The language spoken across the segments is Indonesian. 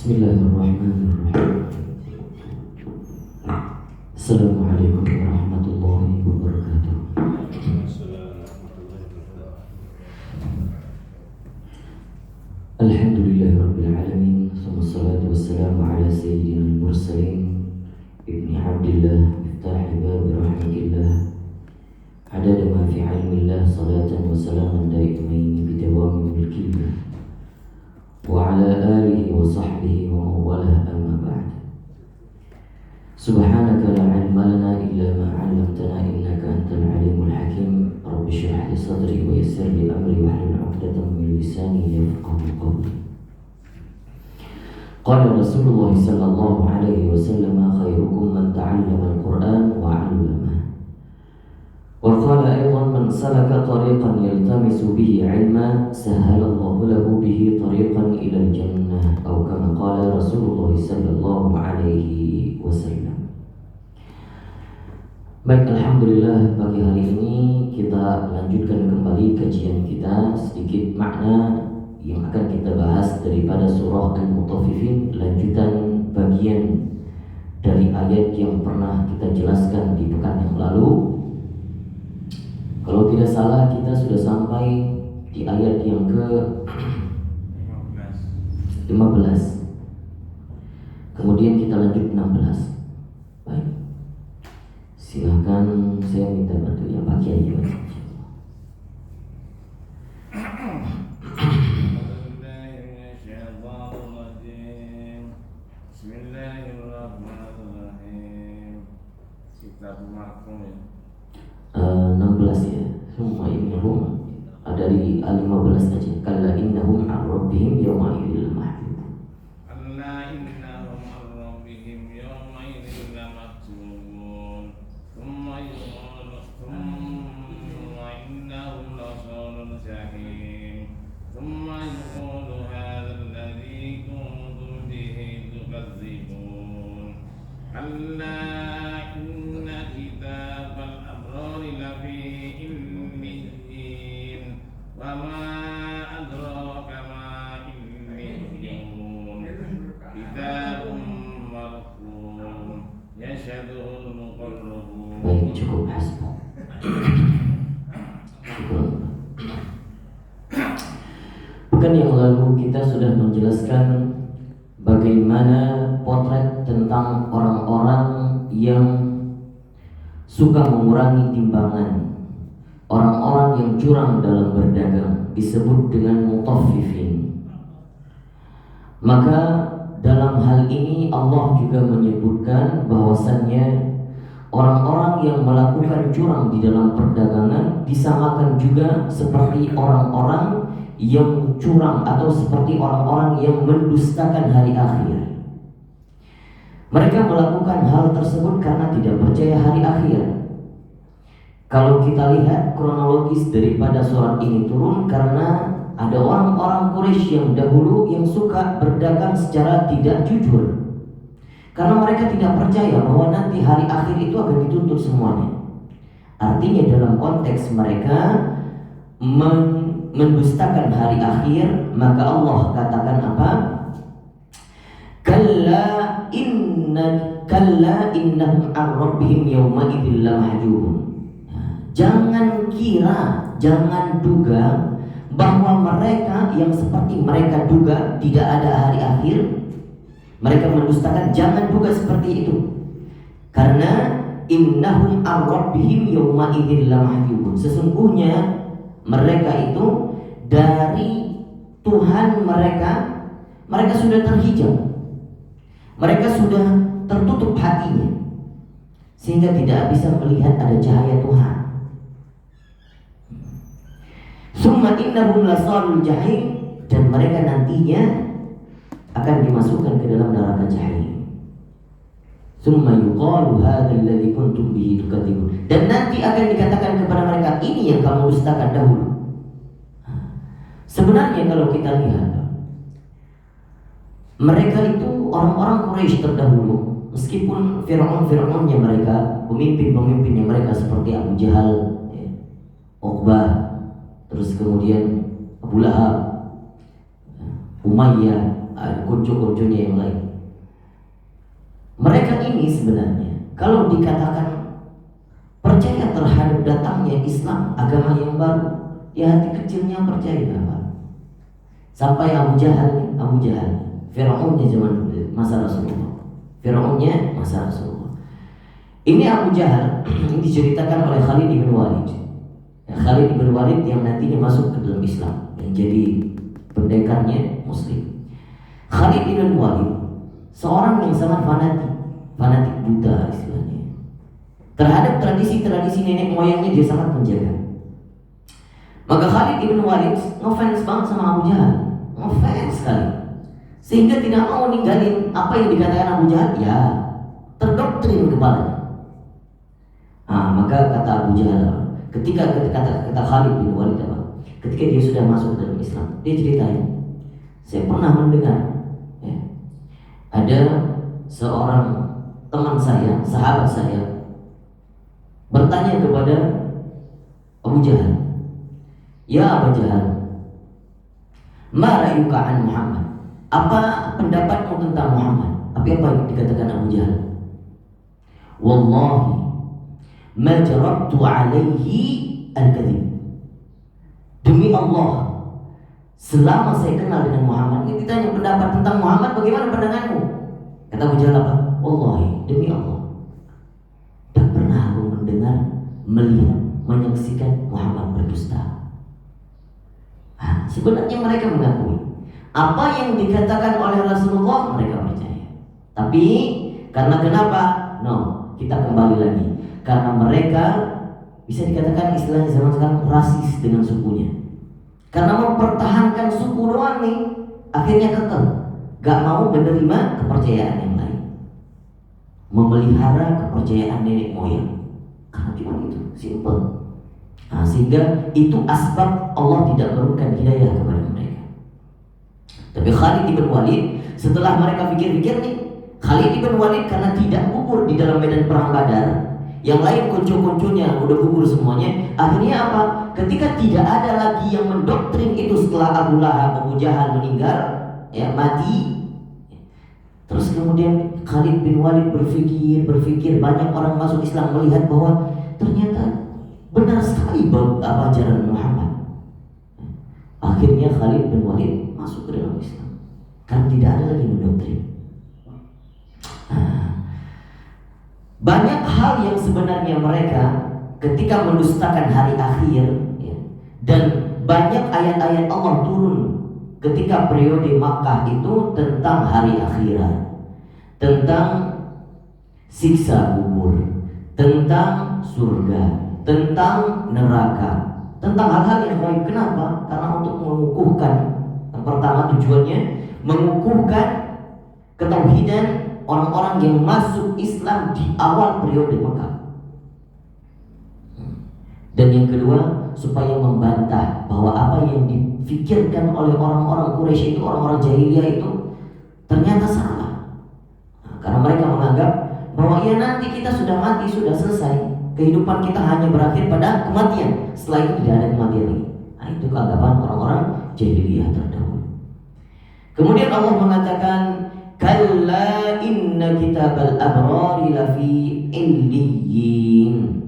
Bismillahirrahmanirrahim. Assalamualaikum warahmatullahi wabarakatuh. Alhamdulillahirabbil alamin. Wassalatu wassalamu ala sayyidil mursalin ibni Abdillah miftahi babi rahmatillah. Adada ma fi ilmillah salatan wa salaman daimaini bidawami mulkillah. Wa ala alihi wa sahbihi wa mawalah amma ba'd. Subhanaka la ilma lana illa ma 'allamtana innaka antal alimul hakim. Rabbi shrah li sadri wa yassir li amri wahlul 'uqdatam min lisani yafqahu qawli. Qala Rasulullah sallallahu alaihi wasallam khairukum man ta'allama al-Qur'an wa 'allama. Wa qala aydan man salaka tariqan yaltamisu bihi 'ilma sahhala Allahu lahu bihi tariqan ila al-jannah atau kama qala Rasulullah sallallahu alaihi wasallam. Baik, alhamdulillah pagi hari ini kita lanjutkan kembali kajian kita, sedikit makna yang akan kita bahas daripada surah Al-Mutaffifin, lanjutan bagian dari ayat yang pernah kita jelaskan di pekan yang lalu. Kalau tidak salah kita sudah sampai di ayat yang ke-15. Kemudian kita lanjut 16. Baik. Silahkan, saya minta bantunya Pak Kiai. Bismillahirrahmanirrahim. Kitab Marqum ya. 16 ya. Summa innahum dari 15 aja. Kalla innahum an rabbihim yawma idzil mahjubun. Alla innahum an rabbihim yawma idzil mahjubun. Thumma innahum lasalul jahim. Thumma yuqalu hadha alladhi kuntum bihi tukadzibun. Alla inna kitabal abrari lafi illiyin wa ma adraka ma illiyun kitabun marqum yashhaduhu al-muqarrabun. Baik, cukup hasbuk. Syukur. Pekan yang lalu kita sudah menjelaskan bagaimana potret tentang orang-orang yang suka mengurangi timbangan, orang-orang yang curang dalam berdagang, disebut dengan mutaffifin. Maka dalam hal ini Allah juga menyebutkan bahwasannya orang-orang yang melakukan curang di dalam perdagangan disamakan juga seperti orang-orang yang curang atau seperti orang-orang yang mendustakan hari akhir. Mereka melakukan hal tersebut karena tidak percaya hari akhir. Kalau kita lihat kronologis daripada surat ini turun karena ada orang-orang Quraisy yang dahulu yang suka berdagang secara tidak jujur. Karena mereka tidak percaya bahwa nanti hari akhir itu akan dituntut semuanya. Artinya dalam konteks mereka mendustakan hari akhir, maka Allah katakan apa? Kalla innahum an rabbihim yawma idzil lamahjubun. Jangan kira, jangan duga bahwa mereka yang seperti mereka duga tidak ada hari akhir, mereka mendustakan. Jangan duga seperti itu. Karena innahum an rabbihim yawma idzil lamahjubun. Sesungguhnya mereka itu dari Tuhan mereka sudah terhijab. Mereka sudah tertutup hatinya sehingga tidak bisa melihat ada cahaya Tuhan. Summa innahum lasalul jahim, dan mereka nantinya akan dimasukkan ke dalam neraka jahim. Summa yuqalu hadzal ladzi kuntum bihi tukadzibun, dan nanti akan dikatakan kepada mereka, ini yang kamu dustakan dahulu. Sebenarnya kalau kita lihat, mereka itu orang-orang Quraisy terdahulu, meskipun Fir'aunnya mereka, pemimpin-pemimpinnya mereka seperti Abu Jahal, Uqbah, terus kemudian Abu Lahab, Umayyah, kuncu-kuncunya yang lain. Mereka ini sebenarnya kalau dikatakan percaya terhadap datangnya Islam, agama yang baru, ya hati kecilnya percaya apa? Sampai Abu Jahal, Fir'aunnya zaman masa Rasulullah. Fir'aunnya masa Rasulullah. Ini Abu Jahal ini diceritakan oleh Khalid bin Walid. Ya, Khalid bin Walid yang nantinya masuk ke dalam Islam, yang jadi pendekarnya Muslim. Khalid bin Walid seorang yang sangat fanatik buta istilahnya. Terhadap tradisi-tradisi nenek moyangnya dia sangat menjaga. Maka Khalid bin Walid ngefans banget sama Abu Jahal, ngefans sekali, sehingga tidak mau ninggalin apa yang dikatakan Abu Jahal. Ya, terdoktrin kepalanya. Maka kata Abu Jahal, ketika Khalid bin Walid apa? Ketika dia sudah masuk dalam Islam, dia ceritain, saya pernah mendengar, ya, ada seorang teman saya, sahabat saya, bertanya kepada Abu Jahal, ya Abu Jahal, ma ra'yuka an Muhammad? Apa pendapatmu tentang Muhammad? Apa yang dikatakan Abu Jahal? Wallahi ma jarabtu alaihi al-kadhib. Demi Allah, selama saya kenal dengan Muhammad, ini ditanya pendapat tentang Muhammad, bagaimana pandanganmu? Kata Abu Jahal apa? Wallahi, demi Allah, tak pernah aku mendengar, melihat, menyaksikan Muhammad berdusta. Sebenarnya mereka mengakui apa yang dikatakan oleh Rasulullah, mereka percaya. Tapi karena kenapa? No, kita kembali lagi. Karena mereka bisa dikatakan istilahnya zaman sekarang rasis dengan sukunya. Karena mempertahankan suku doang nih, akhirnya kekeh, gak mau menerima kepercayaan yang lain, memelihara kepercayaan nenek moyang. Karena cuma itu, simple. Sehingga itu asbab Allah tidak memberikan hidayah kepada mereka. Tapi Khalid bin Walid, setelah mereka pikir-pikir nih, Khalid bin Walid karena tidak gugur di dalam medan perang Badar, yang lain kuncu-kuncunya udah gugur semuanya. Akhirnya apa? Ketika tidak ada lagi yang mendoktrin itu setelah Abu Lahab, Abu Jahal meninggal, ya mati. Terus kemudian Khalid bin Walid berpikir banyak orang masuk Islam melihat bahwa ternyata benar sekali ajaran Muhammad. Akhirnya Khalid bin Walid masuk ke dalam Islam karena tidak ada lagi mendoktrin. Banyak hal yang sebenarnya mereka ketika mendustakan hari akhir, ya, dan banyak ayat-ayat Allah turun ketika periode Makkah itu tentang hari akhirat, tentang siksa kubur, tentang surga, tentang neraka, tentang hal-hal yang baik. Kenapa? Karena untuk mengukuhkan, yang pertama tujuannya mengukuhkan ketauhidan orang-orang yang masuk Islam di awal periode Makkah. Dan yang kedua, supaya membantah bahwa apa yang difikirkan oleh orang-orang Quraisy itu, orang-orang jahiliyah itu ternyata salah. Karena mereka menganggap bahwa ya nanti kita sudah mati, sudah selesai, kehidupan kita hanya berakhir pada kematian. Setelah itu tidak ada kematian lagi. Itu keanggapan orang-orang jahiliyah terdahulu. Kemudian Allah mengatakan, kalla inna kitabal abrari lafi illiyin.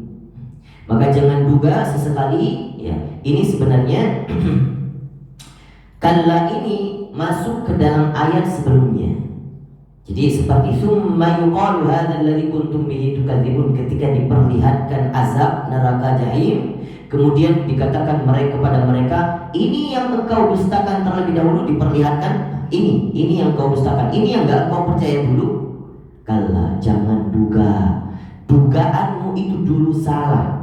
Maka jangan duga sesekali, ya, ini sebenarnya kalla ini masuk ke dalam ayat sebelumnya. Jadi seperti summa yuqalu hadzal ladzi kuntum bihi tukadzibun, ketika diperlihatkan azab neraka jahim, kemudian dikatakan mereka kepada mereka, ini yang engkau dustakan terlebih dahulu, diperlihatkan ini yang kau dustakan, ini yang enggak kau percaya dulu. Kalla, jangan duga, dugaanmu itu dulu salah.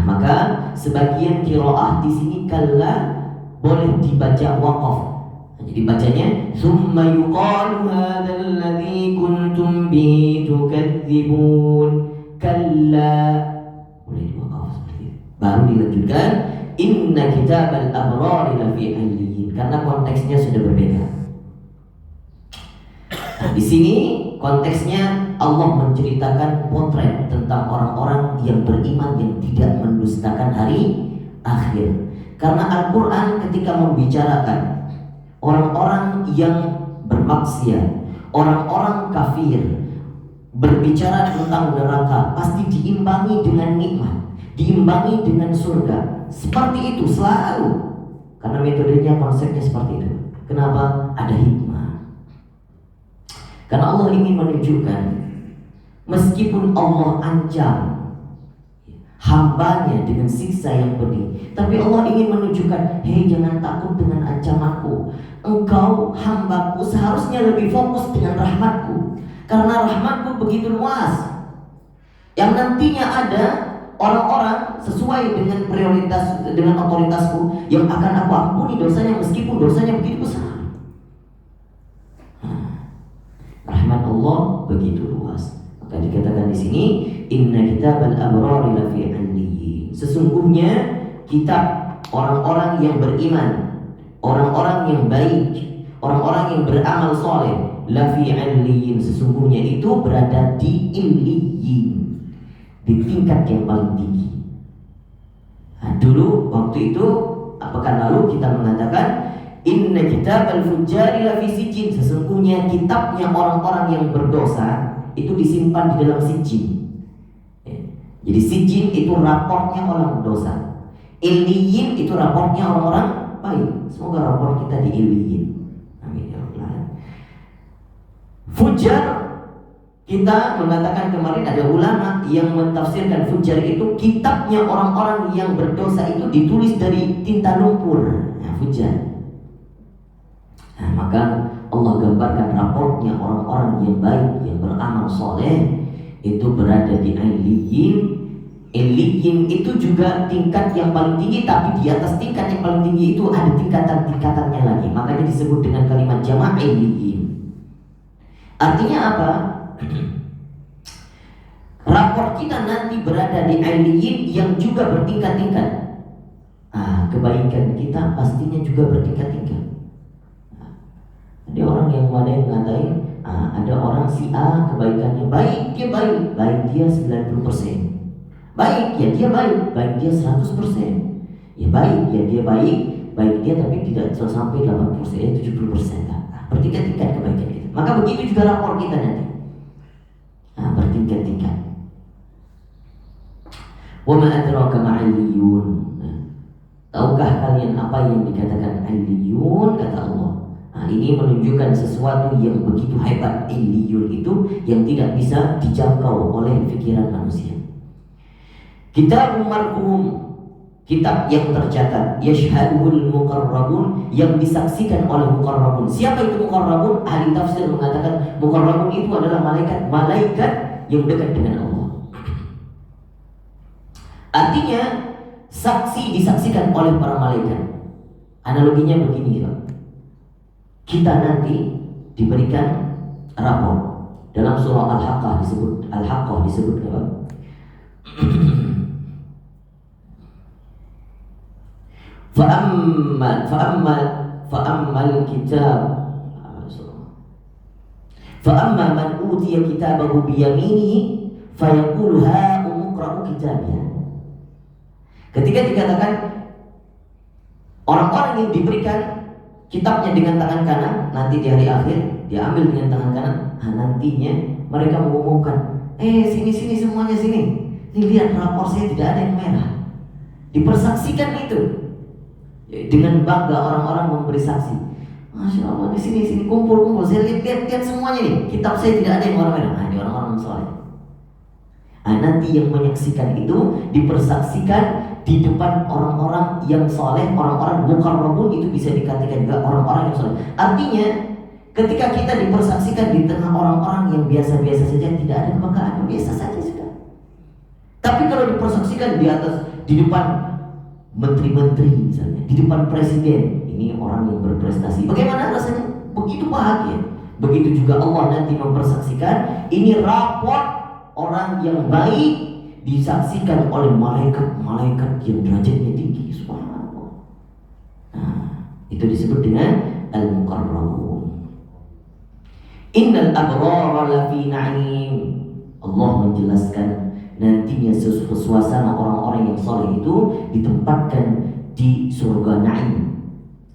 Maka sebagian qiraah di sini kalla boleh dibaca waqaf. Jadi bacanya summa yuqalu hadzal ladzi kuntum bihi tukadzibun. Kalla, boleh diwaqaf seperti itu. Baru dilanjutkan inna kitabal abrari lafi illiyin, karena konteksnya sudah berbeda. Di sini konteksnya Allah menceritakan potret tentang orang-orang yang beriman yang tidak mendustakan hari akhir. Karena Al-Quran ketika membicarakan orang-orang yang bermaksiat, orang-orang kafir, berbicara tentang neraka, pasti diimbangi dengan nikmat, diimbangi dengan surga. Seperti itu selalu. Karena metodenya, konsepnya seperti itu. Kenapa? Ada hikmah. Karena Allah ingin menunjukkan, meskipun Allah ancam hambanya dengan siksa yang pedih, tapi Allah ingin menunjukkan, hei, jangan takut dengan ancamanku. Engkau hambaku seharusnya lebih fokus dengan rahmatku, karena rahmatku begitu luas, yang nantinya ada orang-orang sesuai dengan prioritas, dengan otoritasku, yang akan aku ampuni dosanya meskipun dosanya begitu besar. Rahmat Allah begitu luas. Maka dikatakan di sini, inna kitabal abrari lafi 'illiyyin. Sesungguhnya kitab orang-orang yang beriman, orang-orang yang baik, orang-orang yang beramal soleh, lafi 'illiyyin, sesungguhnya itu berada di illiyyin, di tingkat yang paling tinggi. Nah, dulu waktu itu, pekan lalu kita mengatakan, inna kitabal fujjari lafi sijjin, sesungguhnya kitabnya orang-orang yang berdosa itu disimpan di dalam sijjin. Jadi sijjin itu raportnya orang berdosa, illiyin itu raportnya orang-orang baik. Semoga rapor kita di illiyin. Amin ya rabbal alamin. Fujjar, kita mengatakan kemarin ada ulama yang mentafsirkan fujjar itu kitabnya orang-orang yang berdosa itu ditulis dari tinta lumpur. Nah, fujjar. Nah, maka Allah gambarkan raportnya orang-orang yang baik, yang beramal soleh, itu berada di illiyin. Illiyin itu juga tingkat yang paling tinggi, tapi di atas tingkat yang paling tinggi itu ada tingkatan-tingkatannya lagi. Makanya disebut dengan kalimat jama' illiyin. Artinya apa? Rapor kita nanti berada di illiyin yang juga bertingkat-tingkat. Kebaikan kita pastinya juga bertingkat-tingkat. Ada orang yang ngatain, ada orang si A kebaikannya baik, dia baik, baik dia 90%. Baik ya dia baik, baik dia 100%. Ya baik ya dia baik, baik dia tapi tidak sampai 80%, ya 70%. Bertingkat-tingkat kebaikan kita. Maka begitu juga rapor kita nanti. Bertingkat-tingkat. Wa ma adraka ma 'illiyun. Tahukah kalian apa yang dikatakan 'illiyun? Kata Allah. Ini menunjukkan sesuatu yang begitu hebat. Illiyun itu yang tidak bisa dijangkau oleh pikiran manusia. Kitabun marqum, kitab yang tercatat, yashhaduhul muqarrabun, yang disaksikan oleh muqarrabun. Siapa itu muqarrabun? Ahli tafsir mengatakan muqarrabun itu adalah malaikat yang dekat dengan Allah. Artinya saksi disaksikan oleh para malaikat. Analoginya begini, Pak. Kita nanti diberikan rapor. Dalam surah Al-Haqqah disebut apa? Fa'ammal kitab fa'amma man utiya kitabahu biyaminihi fayaqulu ha umqra'u kitabiyah. Ketika dikatakan orang-orang yang diberikan kitabnya dengan tangan kanan, nanti di hari akhir dia ambil dengan tangan kanan, nantinya mereka mengumumkan, sini semuanya sini. Ini lihat rapor saya tidak ada yang merah. Dipersaksikan itu. Dengan bangga orang-orang memberi saksi. Masya Allah, di sini kumpul. Saya lihat semuanya nih. Kitab saya tidak ada yang warna merah. Ini orang-orang soleh. Nanti yang menyaksikan itu dipersaksikan di depan orang-orang yang soleh, orang-orang muqarrabun, itu bisa dikatakan juga orang-orang yang soleh. Artinya, ketika kita dipersaksikan di tengah orang-orang yang biasa-biasa saja, tidak ada kebanggaan, biasa saja sudah. Tapi kalau dipersaksikan di depan menteri-menteri misalnya, di depan presiden, ini orang yang berprestasi, bagaimana rasanya? Begitu bahagia. Begitu juga Allah nanti mempersaksikan, ini rapor orang yang baik disaksikan oleh malaikat-malaikat yang derajatnya tinggi. Subhanallah. Itu disebut dengan al-muqarrabun. Innal abrara lafi na'im. Allah menjelaskan nantinya suasana orang-orang yang saleh itu ditempatkan di surga Naim.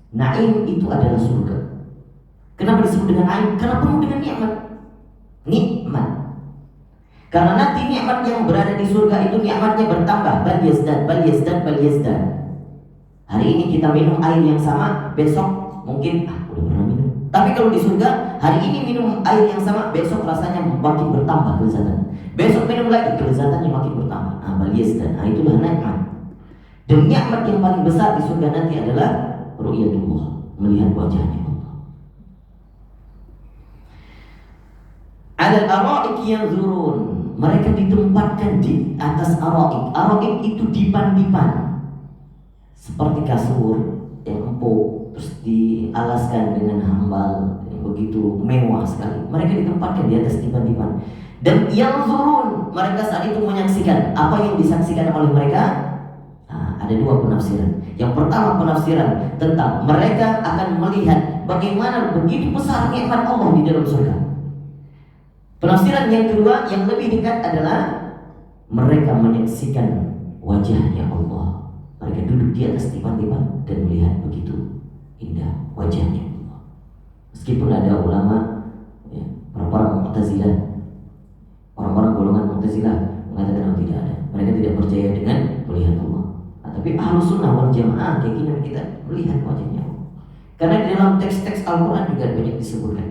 Naim itu adalah surga. Kenapa disebut dengan naim? Karena penuh dengan nikmat. Nikmat. Karena nanti nikmat yang berada di surga itu nikmatnya bertambah. Bal yazdad, bal yazdad, bal yazdad. Hari ini kita minum air yang sama, besok mungkin udah pernah minum. Tapi kalau di surga, hari ini minum air yang sama, besok rasanya makin bertambah kelezatan. Besok minum lagi, kelezatannya makin bertambah. Bal yazdad. Itulah nikmat. Dan nikmat yang paling besar di surga nanti adalah ru'yatullah, melihat wajahnya Allah. Alal ara'ik yanzurun. Mereka ditempatkan di atas ara'ik. Ara'ik itu dipan-dipan. Seperti kasur yang empuk, terus dialaskan dengan hambal yang begitu mewah sekali. Mereka ditempatkan di atas dipan-dipan. Dan yanzurun, mereka saat itu menyaksikan. Apa yang disaksikan oleh mereka? Ada dua penafsiran. Yang pertama penafsiran tentang mereka akan melihat bagaimana begitu besar nikmat Allah di dalam surga. Penafsiran yang kedua yang lebih dekat adalah mereka menyaksikan wajahnya Allah. Mereka duduk di atas dipan-dipan dan melihat begitu indah wajahnya Allah. Meskipun ada ulama, orang-orang Mu'tazilah, orang-orang golongan Mu'tazilah mengatakan tidak ada. Mereka tidak percaya dengan melihat Allah. Tapi Ahlus Sunnah wal Jamaah keyakinan kita melihat wajahnya Allah. Karena di dalam teks-teks Al-Quran juga banyak disebutkan.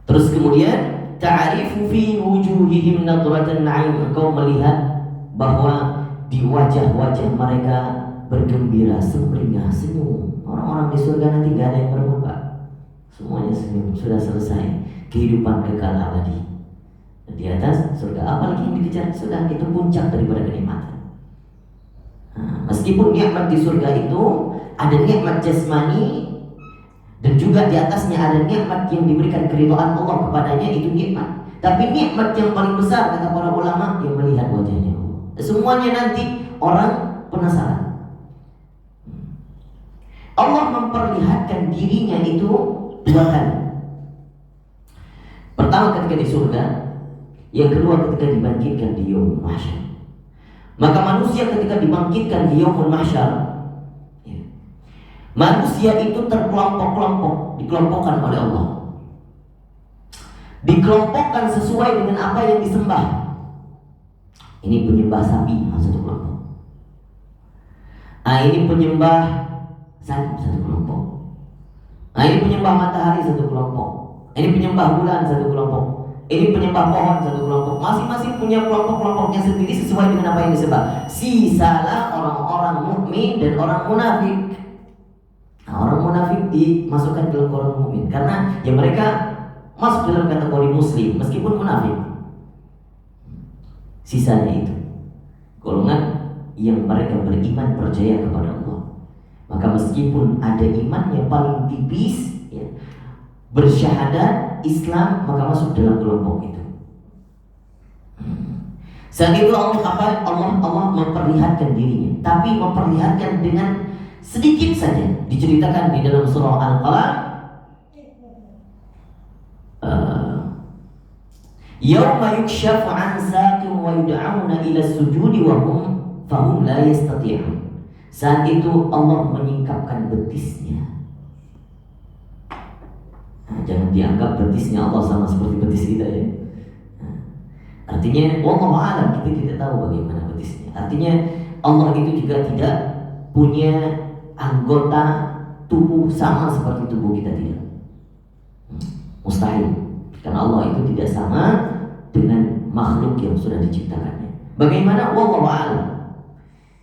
Terus kemudian ta'arifu fi wujuhihim nadratan na'im. Engkau melihat bahwa di wajah-wajah mereka bergembira, sumringah, senyum. Orang-orang di surga nanti gak ada yang bermuka. Semuanya senyum, sudah selesai kehidupan kekal abadi. Di atas surga, apalagi yang dikejar sudah itu puncak daripada kenikmatan. Meskipun nikmat di surga itu ada nikmat jasmani dan juga di atasnya ada nikmat yang diberikan keridhaan Allah kepadanya, itu nikmat. Tapi nikmat yang paling besar kata para ulama yang melihat wajahnya Allah. Semuanya nanti orang penasaran. Allah memperlihatkan dirinya itu dua kali. Pertama ketika di surga, yang kedua ketika dibangkitkan di yaumul mahsyar. Maka manusia ketika dibangkitkan di yaumul mahsyar, manusia itu terkelompok-kelompok, dikelompokkan oleh Allah. Dikelompokkan sesuai dengan apa yang disembah. Ini penyembah sapi, satu kelompok. Ini penyembah salib, satu kelompok. Ini penyembah matahari, satu kelompok. Ini penyembah bulan, satu kelompok. Ini penyembah pohon, satu kelompok. Masing-masing punya kelompok-kelompoknya sendiri sesuai dengan apa yang disembah. Sisalah orang-orang mukmin dan orang munafik. Orang munafik dimasukkan dalam golongan mukmin karena ya mereka masuk dalam kategori muslim meskipun munafik. Sisanya itu golongan yang mereka beriman percaya kepada Allah. Maka meskipun ada iman yang paling tipis, bersyahadat Islam, maka masuk dalam kelompok itu. Saat itu Allah memperlihatkan dirinya, tapi memperlihatkan dengan sedikit saja. Diceritakan di dalam surah Al-Qalam, yauma yukshafu an saqin wa yud'auna ila sujudi wa hum fahum la yastati'un. Saat itu Allah menyingkapkan betisnya. Jangan dianggap betisnya Allah sama seperti betis kita ya. Artinya wallahu a'lam, kita tidak tahu bagaimana betisnya. Artinya Allah itu juga tidak punya anggota tubuh sama seperti tubuh kita, tidak. Mustahil. Karena Allah itu tidak sama dengan makhluk yang sudah diciptakannya. Bagaimana? Wallahu a'lam.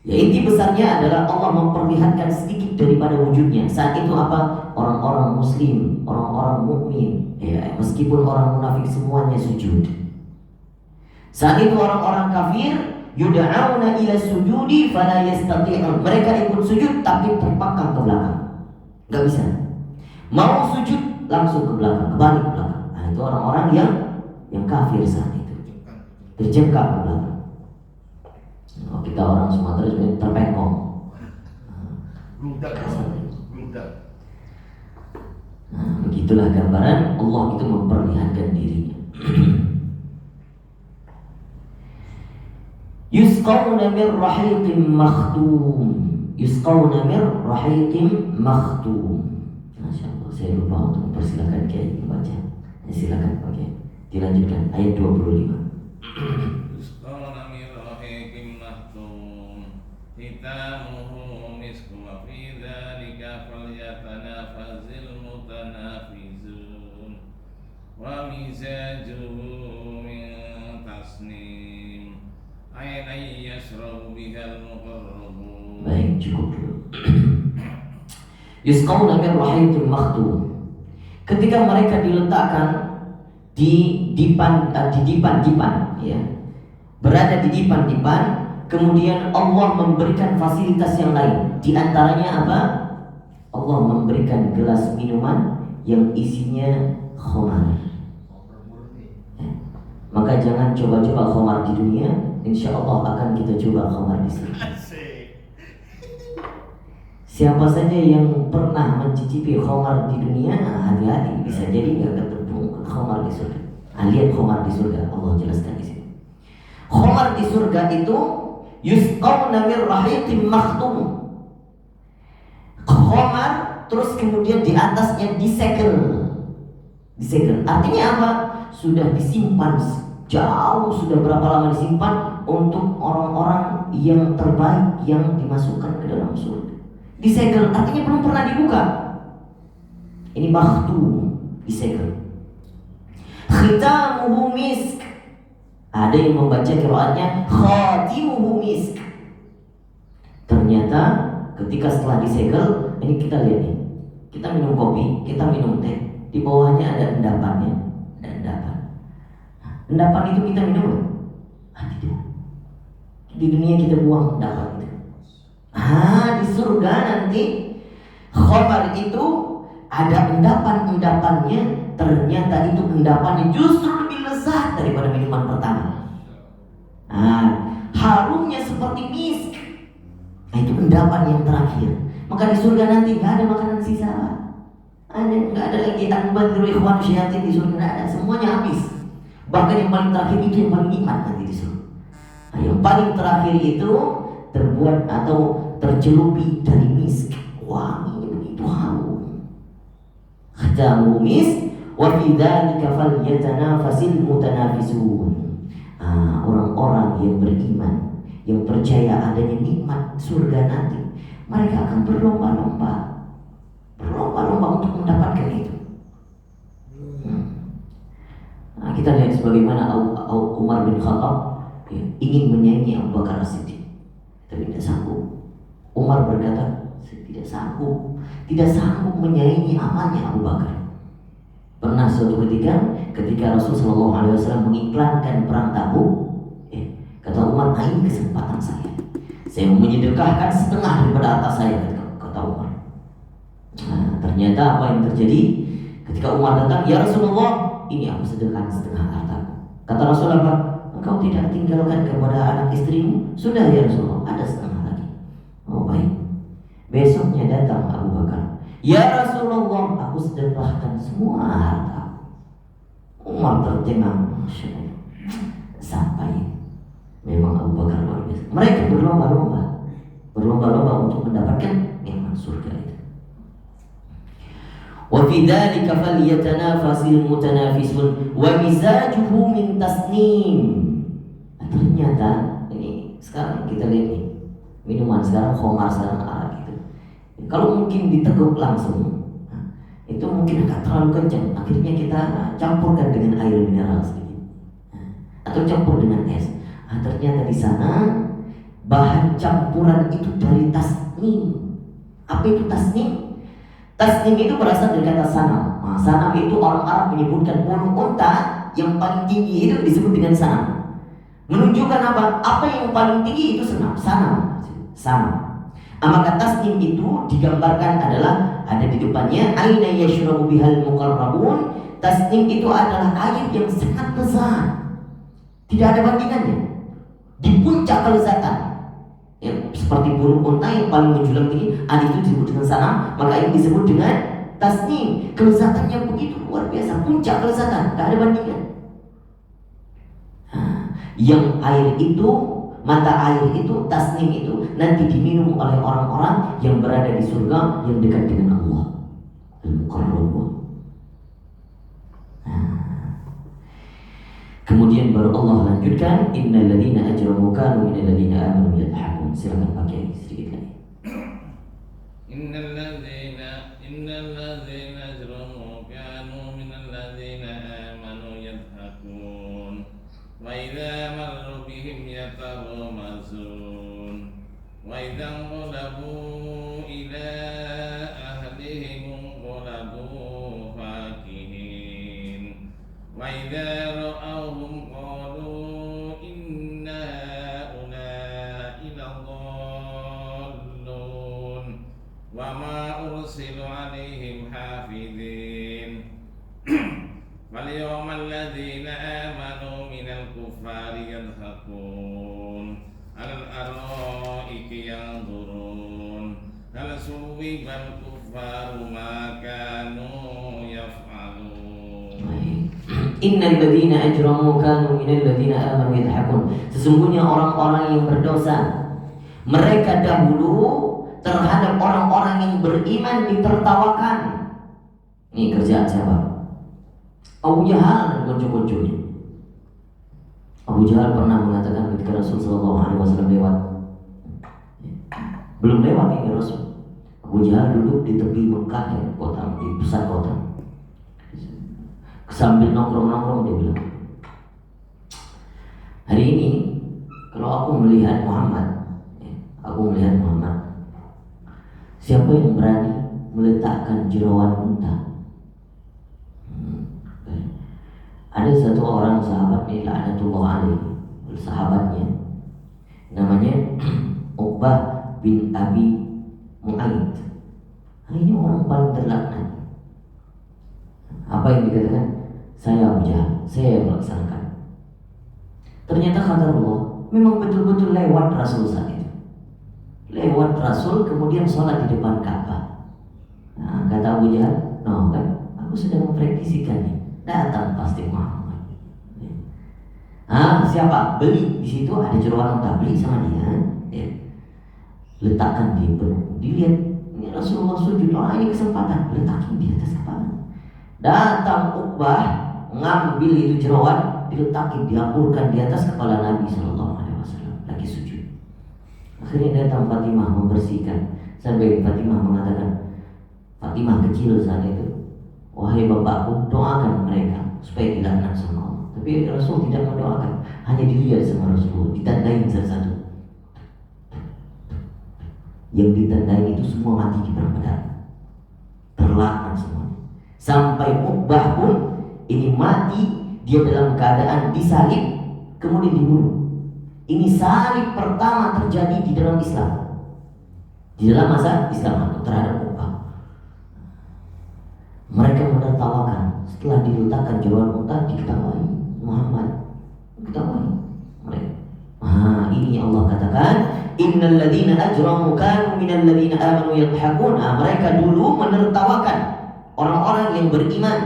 Ya, inti besarnya adalah Allah memperlihatkan sedikit daripada wujudnya. Saat itu apa? Orang-orang muslim, orang-orang mukmin, meskipun orang munafik semuanya sujud. Saat itu orang-orang kafir yud'auna ila sujudi fala yastati'un. Mereka ikut sujud tapi terpangkang ke belakang. Enggak bisa. Mau sujud langsung ke belakang, kembali ke belakang. Itu orang-orang yang kafir saat itu. Terjengkak ke belakang. Kita orang Sumatera sebenarnya terpengkong. Begitulah gambaran Allah itu memperlihatkan dirinya. Yusqawna min rahiqin makhtum. Yusqawna mir rahiqim makhtum. Masya Allah, saya lupa untuk mempersilakan Kiai membaca. Silakan Pak Kiai. Dilanjutkan ayat 25. Yusqawna min rahiqin mahtum khitamuhu misk wa fi dzalika falyatanafazil mutanafizun wa mizajuhu min tasnim aynan yashrabu bihal muqarrabun. Baik, cukup dulu. Yusqawna min rahiqin makhtum. Ketika mereka diletakkan di dipan, ya, berada di dipan, kemudian Allah memberikan fasilitas yang lain. Di antaranya apa? Allah memberikan gelas minuman yang isinya khamar. Ya. Maka jangan coba-coba khamar di dunia, insya Allah akan kita coba khamar di sini. Siapa saja yang pernah mencicipi khamar di dunia, hati-hati, bisa jadi nggak ketemu khamar di surga. Lihat khamar di surga, Allah jelaskan di sini. Khamar di surga itu yusqawna min rahiqin makhtum. Khamar terus kemudian di atasnya disegel. Artinya apa? Sudah disimpan jauh, sudah berapa lama disimpan untuk orang-orang yang terbaik yang dimasukkan ke dalam surga. Disegel artinya belum pernah dibuka. Ini makhtum, disegel. Khitamuhu misk. Ada yang membaca qiraatnya khatimuhu misk. Ternyata ketika setelah disegel, ini kita lihat nih. Kita minum kopi, kita minum teh. Di bawahnya ada endapannya, ada endapan. Endapan itu kita minum nggak? Tidak. Di dunia kita buang endapan itu. Di surga nanti khamar itu ada endapan-endapannya. Ternyata itu endapannya justru lebih lezat daripada minuman pertama. Harumnya seperti misk. Itu endapan yang terakhir. Maka di surga nanti nggak ada makanan sisa. Nggak ada lagi anbadiru ikhwan syayatin di surga, nggak ada. Semuanya habis. Bahkan yang paling terakhir itu yang paling nikmat nanti di surga. Yang paling terakhir itu terbuat atau tercelupi dari misk. Wanginya begitu harum. Khatamu misk wa fi dzalika falyatanafasil mutanafisun. Orang-orang yang beriman, yang percaya adanya nikmat surga nanti, mereka akan berlomba-lomba untuk mendapatkan itu. Kita lihat sebagaimana Umar bin Khattab ingin menyaingi Abu Bakar As-Siddiq, tapi tidak sanggup. Umar berkata, saya tidak sanggup menyaingi amalnya Abu Bakar. Pernah suatu ketika Rasulullah SAW mengiklankan perang Tabuk, kata Umar, ini kesempatan saya menyedekahkan setengah daripada harta saya, kata Umar. Ternyata apa yang terjadi ketika Umar datang, ya Rasulullah, ini aku sedekahkan setengah hartaku. Kata Rasulullah, engkau tidak tinggalkan kepada anak istrimu? Sudah ya Rasulullah, ada setengah lagi. Oh baik. Besoknya datang Abu Bakar, ya Rasulullah, aku sedekahkan semua harta. Umar tercengang, Masya Allah, sampai memang Abu Bakar luar biasa. Mereka berlomba-lomba untuk mendapatkan nikmat surga itu. Wa fi dzalika falyatanafasil mutanafisun wa mizajuhu min tasnim. Ternyata ini sekarang kita lihat nih, minuman sekarang khamar, sekarang arak itu. Kalau mungkin diteguk langsung, itu mungkin agak terlalu kencang. Akhirnya kita campurkan dengan air mineral sedikit, atau campur dengan es. Ternyata di sana bahan campuran itu dari tasnim. Apa itu tasnim? Tasnim itu berasal dari kata sanam. Sanam itu orang Arab menyebutkan bulu unta yang paling tinggi itu disebut dengan sanam. Menunjukkan apa? Apa yang paling tinggi itu sanam. Maka tasnim itu digambarkan adalah ada di depannya aina yashrabu bihal muqarrabun. Tasnim itu adalah air yang sangat lezat, tidak ada bandingannya, di puncak kelezatan. Ya, seperti bulu unta yang paling menjulang tinggi, itu disebut dengan sanam, maka ini disebut dengan tasnim. Kelezatannya begitu luar biasa, puncak kelezatan, tidak ada bandingan. Yang air itu Mata air itu, tasnim itu nanti diminum oleh orang-orang yang berada di surga yang dekat dengan Allah. Al-Muqarrabun. Kemudian baru Allah lanjutkan, innal ladzina ajramu kanu minal ladzina amanu yadhakun. Silakan pakai sedikit lagi. Innal ladzina ajramu kanu minal ladzina amanu yadhakun wa idza marru bihim yataghamazun wa idza qalabu ila ahlihim qalabu fakihin wa idza ra'awhum qalu inna haula'i ladallun wa ma ursilu 'alaihim hafidhin wal yawmal ladzina amanu minal kuffari yadhakun alal araiki yanzurun hal suwibal kuffaru ma kanu yaf'alun. Innal ladzina ajramu kanu minal ladzina amanu yadhakun. Sesungguhnya orang-orang yang berdosa, mereka dahulu terhadap orang-orang yang beriman ditertawakan. Ini kerjaan siapa? Abu Jahal dan konco-konconya. Abu Jahal pernah mengatakan ketika Rasul SAW lewat, belum lewat ini Rasul, Abu Jahal duduk di tepi Mekah, ya, kota, di pusat kota. Sambil nongkrong-nongkrong dia bilang, hari ini kalau aku melihat Muhammad, siapa yang berani meletakkan jeroan unta? Ada satu orang sahabat ini laknatullah alaihi, sahabatnya namanya Uqbah bin Abi Mu'aid. Ini orang paling terlaknat. Apa yang dikatakan? Saya Abu Jahal, saya yang melaksanakan. Ternyata kata Allah, memang betul-betul lewat Rasul saat itu. Lewat Rasul kemudian sholat di depan Ka'bah. Nah, kata Abu Jahal, no kan, aku sedang mempraktisikannya. Datang pasti Muhammad. Siapa? Beli di situ ada jeroan unta, beli sama dia. Ya. Letakkan di perut. Dilihat ini Rasulullah sujud. Ini kesempatan. Letakin di atas kepala. Datang Uqbah ngambil itu jeroan, diletakin, dihampurkan di atas kepala Nabi SAW lagi sujud. Akhirnya datang Fatimah membersihkan. Sampai Fatimah mengatakan, Fatimah kecil saat itu, wahai bapakku, doakan mereka supaya dilaknat sama Allah. Tapi Rasul tidak mendoakan, hanya dilihat sama Rasul, ditandain satu-satu. Yang ditandain itu semua mati di perang Badar, terlaknat semuanya. Sampai Uqbah pun ini mati, dia dalam keadaan disalib, kemudian dibunuh. Ini salib pertama terjadi di dalam Islam, di dalam masa Islam terhadap Uqbah. Mereka menertawakan setelah diletakkan jeroan unta, diketahui Muhammad, diketahui mereka. Ini Allah katakan, innal ladzina ajramu kanu minal ladzina amanu yadhakun. Mereka dulu menertawakan orang-orang yang beriman.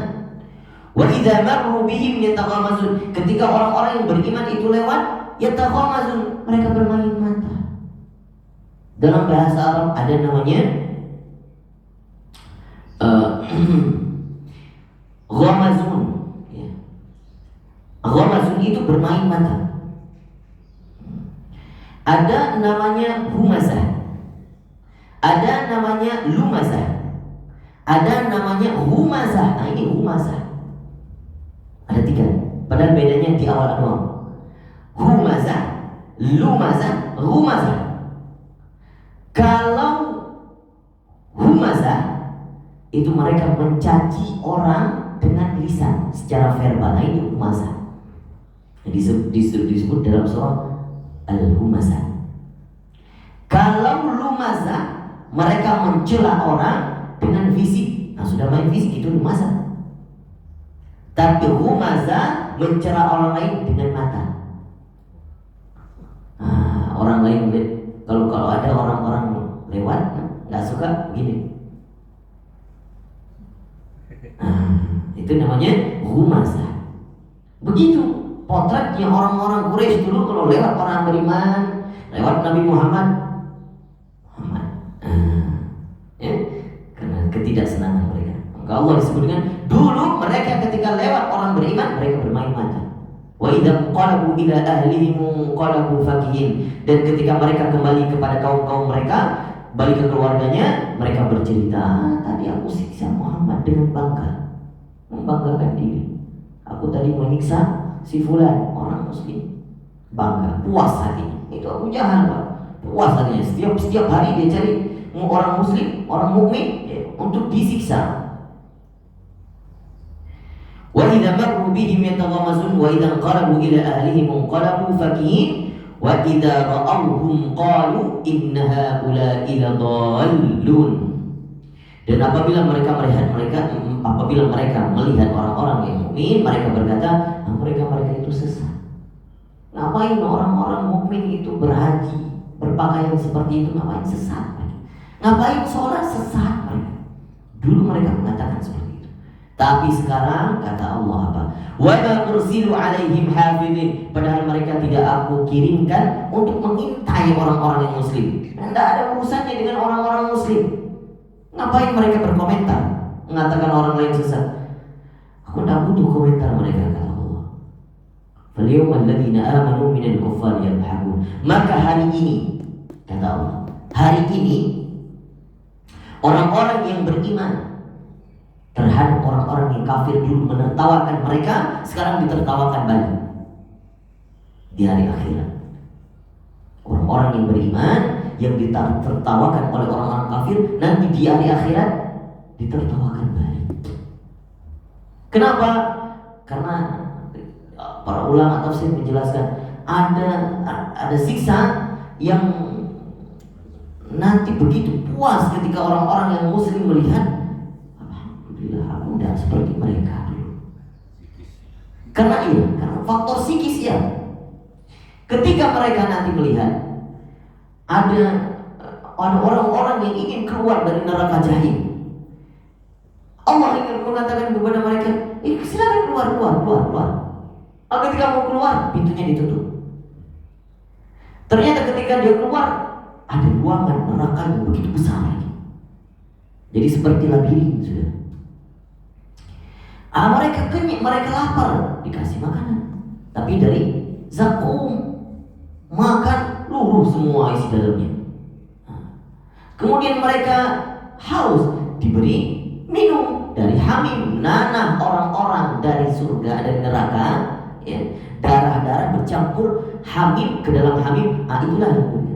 Wa idza marru bihim yataghamazun. Ketika orang-orang yang beriman itu lewat, yataghamazun, mereka bermain mata. Dalam bahasa Arab ada namanya ghamazun, ya. Ghamazun itu bermain mata. Ada namanya humazah, ada namanya lumazah, ada namanya humazah. Ini humazah. Ada 3. Padahal bedanya di awal doang. Humazah, lumazah, humazah. Kalau humazah itu mereka mencaci orang dengan lisan secara verbal. Ini humazah. Disebut dalam surah Al-Humazah. Kalau lumazah, mereka mencela orang dengan fisik. Sudah main fisik, itu lumazah. Tapi humazah mencela orang lain dengan mata. Orang lain lihat, kalau ada orang-orang lewat nggak suka begini. Itu namanya humazah. Begitu potretnya orang-orang Quraisy dulu kalau lewat orang beriman, lewat Nabi Muhammad. Ya, karena ketidaksenangan mereka. Maka Allah disebutkan dulu mereka ketika lewat orang beriman mereka bermain mata. Wa idza qalabu ila ahlihim qalabu fakihin. Dan ketika mereka kembali kepada kaum-kaum mereka, balik ke keluarganya, mereka bercerita, tadi aku siksa Muhammad dengan bangga, membanggakan diri. Aku tadi menyiksa si fulan, orang muslim, bangga, puas hatinya. Itu Abu Jahal, Pak. Puas hatinya. Setiap hari dia cari orang muslim, orang mukmin ya, untuk disiksa. Wa idza marru bihim yataghamazun wa idza qalabu ila ahlihim qalabu fakihin wa idza ra'awhum qalu inna haula'i ladallun. Dan apabila mereka melihat orang-orang yang mukmin, mereka berkata, mereka itu sesat. Ngapain orang-orang mukmin itu berhaji, berpakaian seperti itu, ngapain sesat? Ngapain sholat sesat mereka? Dulu mereka mengatakan seperti itu. Tapi sekarang kata Allah apa? Wa ma ursilu alaihim hafidhin. Padahal mereka tidak aku kirimkan untuk mengintai orang-orang yang muslim. Tidak ada urusannya dengan orang-orang muslim. Ngapain mereka berkomentar, mengatakan orang lain sesat? Aku tidak butuh komentar mereka, kata Allah. Falyawma alladhina amanu minal kuffari yadhhabun. Maka hari ini, kata Allah, hari ini orang-orang yang beriman terhadap orang-orang yang kafir dulu menertawakan mereka, sekarang ditertawakan balik di hari akhirat. Orang-orang yang beriman yang ditertawakan oleh orang-orang kafir, nanti di hari akhirat ditertawakan balik. Kenapa? Karena para ulama tafsir menjelaskan ada siksa yang nanti begitu puas ketika orang-orang yang muslim melihat, alhamdulillah aku tidak seperti mereka dulu. Karena faktor psikis ya. Ketika mereka nanti melihat ada orang-orang yang ingin keluar dari neraka jahim, Allah ingin mengatakan kepada mereka, silakan keluar. Ketika mau keluar, pintunya ditutup. Ternyata ketika dia keluar, ada ruangan neraka yang begitu besar lagi. Jadi seperti labirin sudah. Mereka kenyang, mereka lapar, dikasih makanan, tapi dari zakum, makan luruh semua isi dalamnya. Kemudian mereka haus, diberi minum dari hamim, nanah orang-orang dari surga, dari neraka, ya. Darah-darah bercampur hamim ke dalam hamim, itulah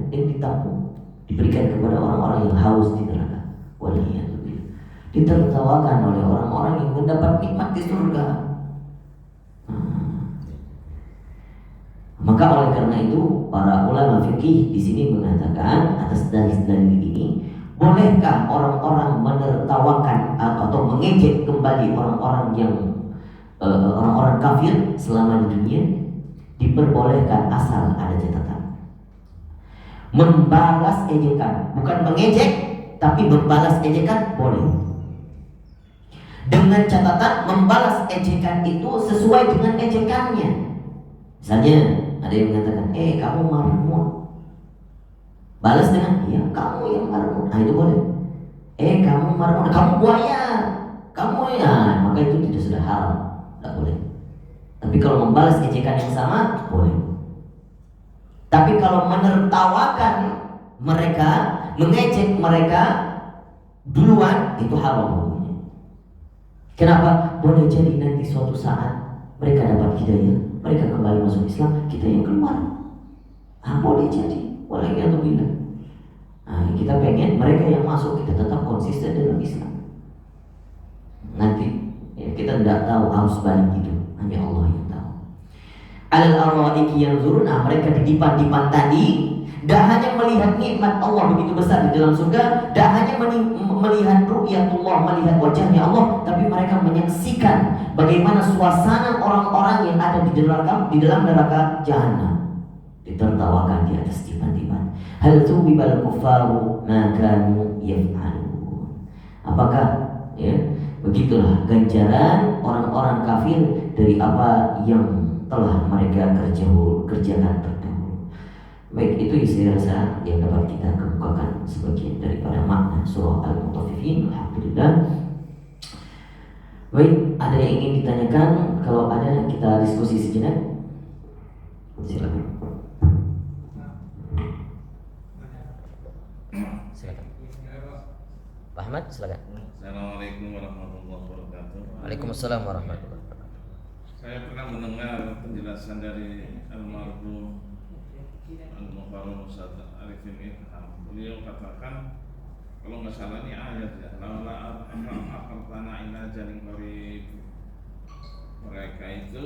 yang ditampung, diberikan kepada orang-orang yang haus di neraka. Waliyahzubillah. Ditertawakan oleh orang-orang yang mendapat nikmat di surga. Maka oleh karena itu para ulama fikih di sini mengatakan atas dalil-dalil ini, bolehkah orang-orang menertawakan atau mengejek kembali orang-orang yang orang-orang kafir selama di dunia? Diperbolehkan asal ada catatan. Membalas ejekan, bukan mengejek, tapi membalas ejekan boleh. Dengan catatan membalas ejekan itu sesuai dengan ejekannya. Misalnya ada yang mengatakan, kamu marmut, balas dengan, iya kamu yang marmut. Itu boleh. Kamu marmut, kamu buaya, kamu ya, maka itu tidak sudah haram, tidak boleh. Tapi kalau membalas ejekan yang sama, boleh. Tapi kalau menertawakan mereka, mengejek mereka duluan, itu haram hukumnya. Kenapa? Boleh jadi nanti suatu saat mereka dapat hidayah, mereka kembali masuk Islam, kita yang keluar. Boleh jadi, waliyahzubillah. Kita pengen mereka yang masuk, kita tetap konsisten dalam Islam. Nanti kita tidak tahu arus balik itu, hanya Allah yang tahu. Al-araiki yanzuruna, mereka di dipan-dipan tadi, tidak hanya melihat nikmat Allah begitu besar di dalam surga, tidak hanya melihat ru'yatullah, melihat wajahnya Allah, tapi mereka menyaksikan bagaimana suasana orang-orang yang ada di dalam neraka jahanam. Ditertawakan di atas dipan-dipan. Hal tuwibal kuffaru ma kanu yaf'alun. Apakah begitulah ganjaran orang-orang kafir dari apa yang telah mereka kerjakan terdahulu. Baik, itu saya rasa yang dapat kita kemukakan sebagian daripada makna surah Al-Mutaffifin. Alhamdulillah. Baik, ada yang ingin ditanyakan? Kalau ada, kita diskusi sejenak. Silakan. Silakan. Pak Ahmad, silakan. Assalamualaikum warahmatullahi wabarakatuh. Waalaikumsalam warahmatullahi wabarakatuh. Saya pernah mendengar penjelasan dari almarhum Al-Mukarram Ustaz Arifin Ilham. Beliau katakan, kalau nggak salah ini ayat ya, laula aqartana ila jaring qarib. Mereka itu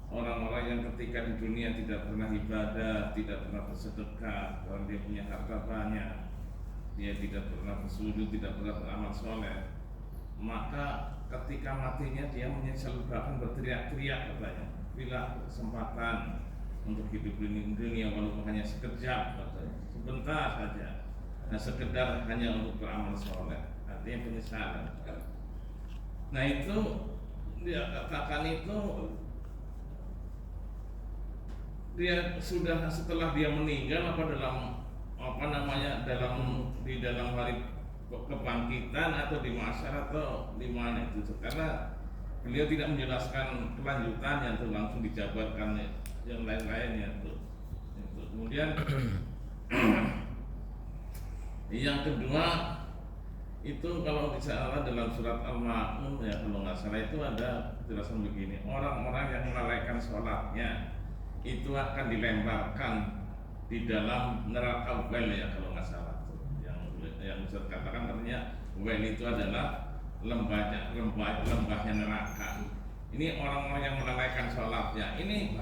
orang-orang yang ketika di dunia tidak pernah ibadah, tidak pernah bersedekah, orang dia punya harta banyak, dia tidak pernah bersujud, tidak pernah beramal soleh, maka ketika matinya dia menyesal, bahkan berteriak-teriak katanya, bila kesempatan untuk hidup di dunia walaupun hanya sekejap, katanya, sebentar saja, nah sekedar hanya untuk beramal soleh, artinya penyesalan. Nah itu dia katakan itu dia sudah setelah dia meninggal apa dalam di dalam hari kebangkitan atau di masyarakat atau di mana itu, karena beliau tidak menjelaskan kelanjutannya itu, langsung dijabarkan yang lain-lainnya itu. Kemudian yang kedua itu kalau disalah dalam surat Al-Ma'un ya, kalau nggak salah itu ada penjelasan begini, orang-orang yang melalaikan sholatnya itu akan dilemparkan di dalam neraka wel ya, kalau nggak salah. Yang Ustaz katakan katanya wel itu adalah lembahnya neraka. Ini orang-orang yang melalaikan sholatnya. Ini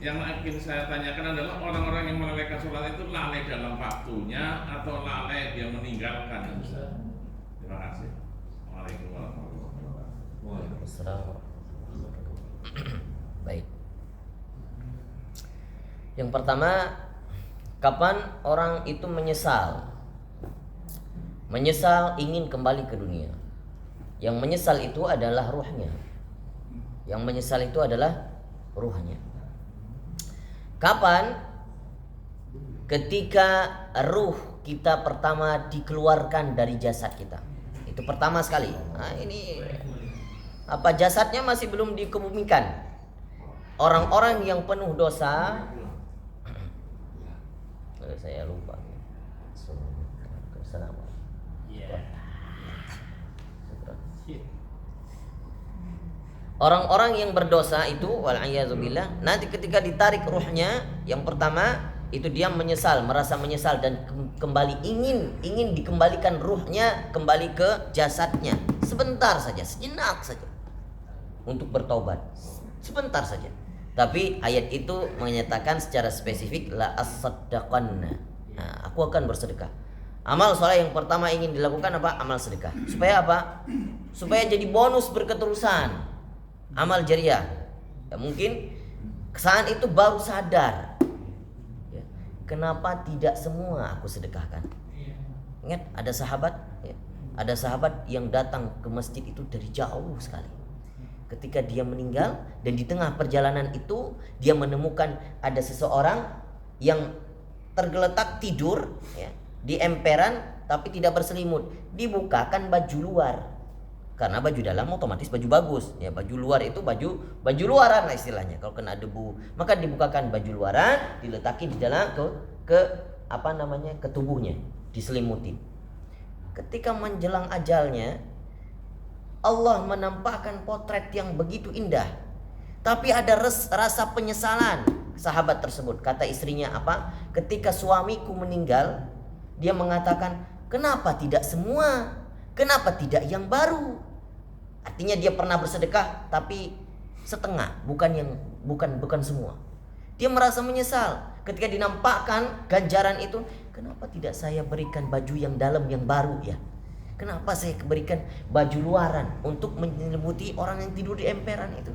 yang ingin saya tanyakan adalah orang-orang yang melalaikan sholat itu lalai dalam waktunya atau lalai dia meninggalkan. Terima kasih. Assalamualaikum warahmatullahi wabarakatuh. Waalaikumsalam. Baik. Yang pertama, kapan orang itu menyesal? Menyesal ingin kembali ke dunia. Yang menyesal itu adalah ruhnya. Yang menyesal itu adalah ruhnya. Kapan? Ketika ruh kita pertama dikeluarkan dari jasad kita. Itu pertama sekali. Nah, ini apa, jasadnya masih belum dikebumikan. Orang-orang yang penuh dosa, saya lupa. Assalamualaikum. Orang-orang yang berdosa itu wal'iyadzubillah, nanti ketika ditarik ruhnya, yang pertama itu dia menyesal, merasa menyesal dan kembali ingin dikembalikan ruhnya kembali ke jasadnya. Sebentar saja, sejenak saja untuk bertobat. Sebentar saja. Tapi ayat itu menyatakan secara spesifik la as-saddaqanna. Nah, aku akan bersedekah. Amal soleh yang pertama ingin dilakukan apa? Amal sedekah. Supaya apa? Supaya jadi bonus berketerusan. Amal jariah. Ya, mungkin saat itu baru sadar. Ya, kenapa tidak semua aku sedekahkan? Ingat ada sahabat, ya, ada sahabat yang datang ke masjid itu dari jauh sekali. Ketika dia meninggal dan di tengah perjalanan itu dia menemukan ada seseorang yang tergeletak tidur, ya, di emperan tapi tidak berselimut. Dibukakan baju luar. Karena baju dalam otomatis baju bagus, ya, baju luar itu baju luaran lah istilahnya. Kalau kena debu, maka dibukakan baju luaran, diletakin di dalam ke tubuhnya, diselimuti. Ketika menjelang ajalnya, Allah menampakkan potret yang begitu indah, tapi ada rasa penyesalan sahabat tersebut. Kata istrinya apa? Ketika suamiku meninggal, dia mengatakan, kenapa tidak semua? Kenapa tidak yang baru? Artinya dia pernah bersedekah tapi setengah, bukan semua. Dia merasa menyesal ketika dinampakkan ganjaran itu. Kenapa tidak saya berikan baju yang dalam yang baru ya? Kenapa saya berikan baju luaran untuk menyelimuti orang yang tidur di emperan itu?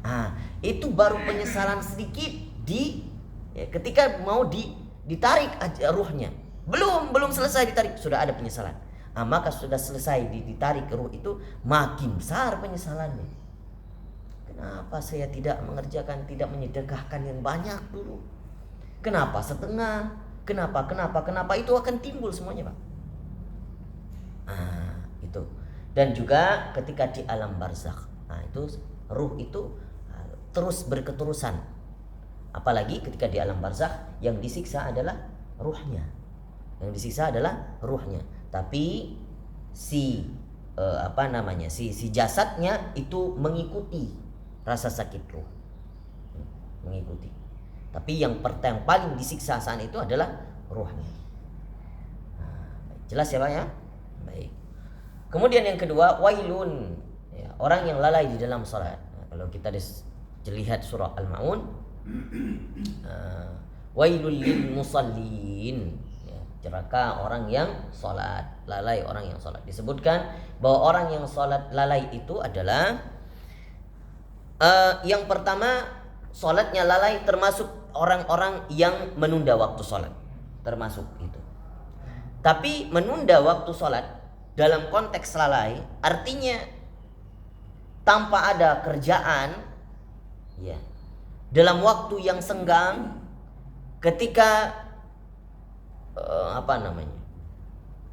Ah, itu baru penyesalan sedikit ketika mau ditarik ruhnya. Belum selesai ditarik sudah ada penyesalan. Maka sudah selesai ditarik ruh itu makin besar penyesalannya. Kenapa saya tidak mengerjakan, tidak menyedekahkan yang banyak dulu? Kenapa setengah? Kenapa? Itu akan timbul semuanya, Pak. Itu. Dan juga ketika di alam barzakh. Itu ruh itu terus berketerusan. Apalagi ketika di alam barzakh yang disiksa adalah ruhnya. Tapi si si jasadnya itu mengikuti rasa sakit ruh. Mengikuti. Tapi yang paling disiksa saat itu adalah ruhnya. Jelas ya Pak ya? Baik. Kemudian yang kedua, wailun, ya, orang yang lalai di dalam salat. Kalau kita lihat surah Al-Maun, wailul lil musallin, ya, celaka orang yang salat, lalai orang yang salat. Disebutkan bahwa orang yang salat lalai itu adalah yang pertama, salatnya lalai termasuk orang-orang yang menunda waktu salat, termasuk itu. Tapi menunda waktu salat dalam konteks lalai artinya tanpa ada kerjaan, ya, dalam waktu yang senggang, ketika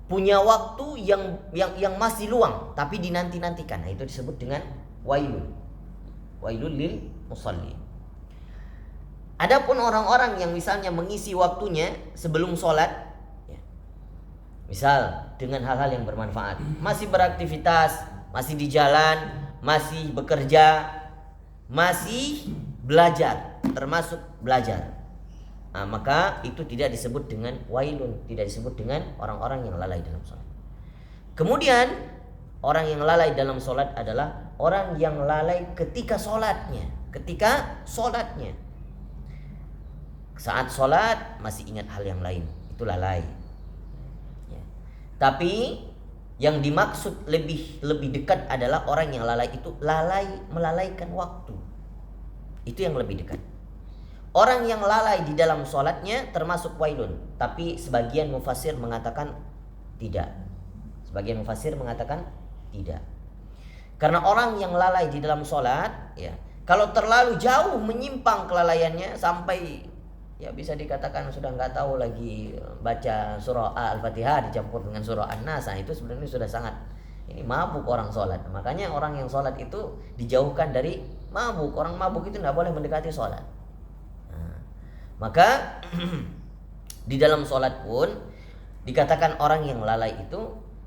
punya waktu yang masih luang tapi dinanti-nantikan. Itu disebut dengan wailul lil musallin. Adapun orang-orang yang misalnya mengisi waktunya sebelum sholat, ya, misal dengan hal-hal yang bermanfaat, masih beraktivitas, masih di jalan, masih bekerja, masih belajar, termasuk belajar, maka itu tidak disebut dengan wailun, tidak disebut dengan orang-orang yang lalai dalam sholat. Kemudian orang yang lalai dalam sholat adalah orang yang lalai ketika sholatnya. Saat sholat masih ingat hal yang lain, itu lalai. Ya. Tapi yang dimaksud lebih dekat adalah orang yang lalai itu melalaikan waktu. Itu yang lebih dekat. Orang yang lalai di dalam sholatnya termasuk wailun, tapi sebagian mufassir mengatakan tidak. Karena orang yang lalai di dalam sholat, ya, kalau terlalu jauh menyimpang kelalaiannya sampai, ya, bisa dikatakan sudah nggak tahu lagi baca surah Al-Fatihah dicampur dengan surah An-Nas, itu sebenarnya sudah sangat mabuk orang sholat. Makanya orang yang sholat itu dijauhkan dari mabuk. Orang mabuk itu nggak boleh mendekati sholat. Maka di dalam sholat pun dikatakan orang yang lalai itu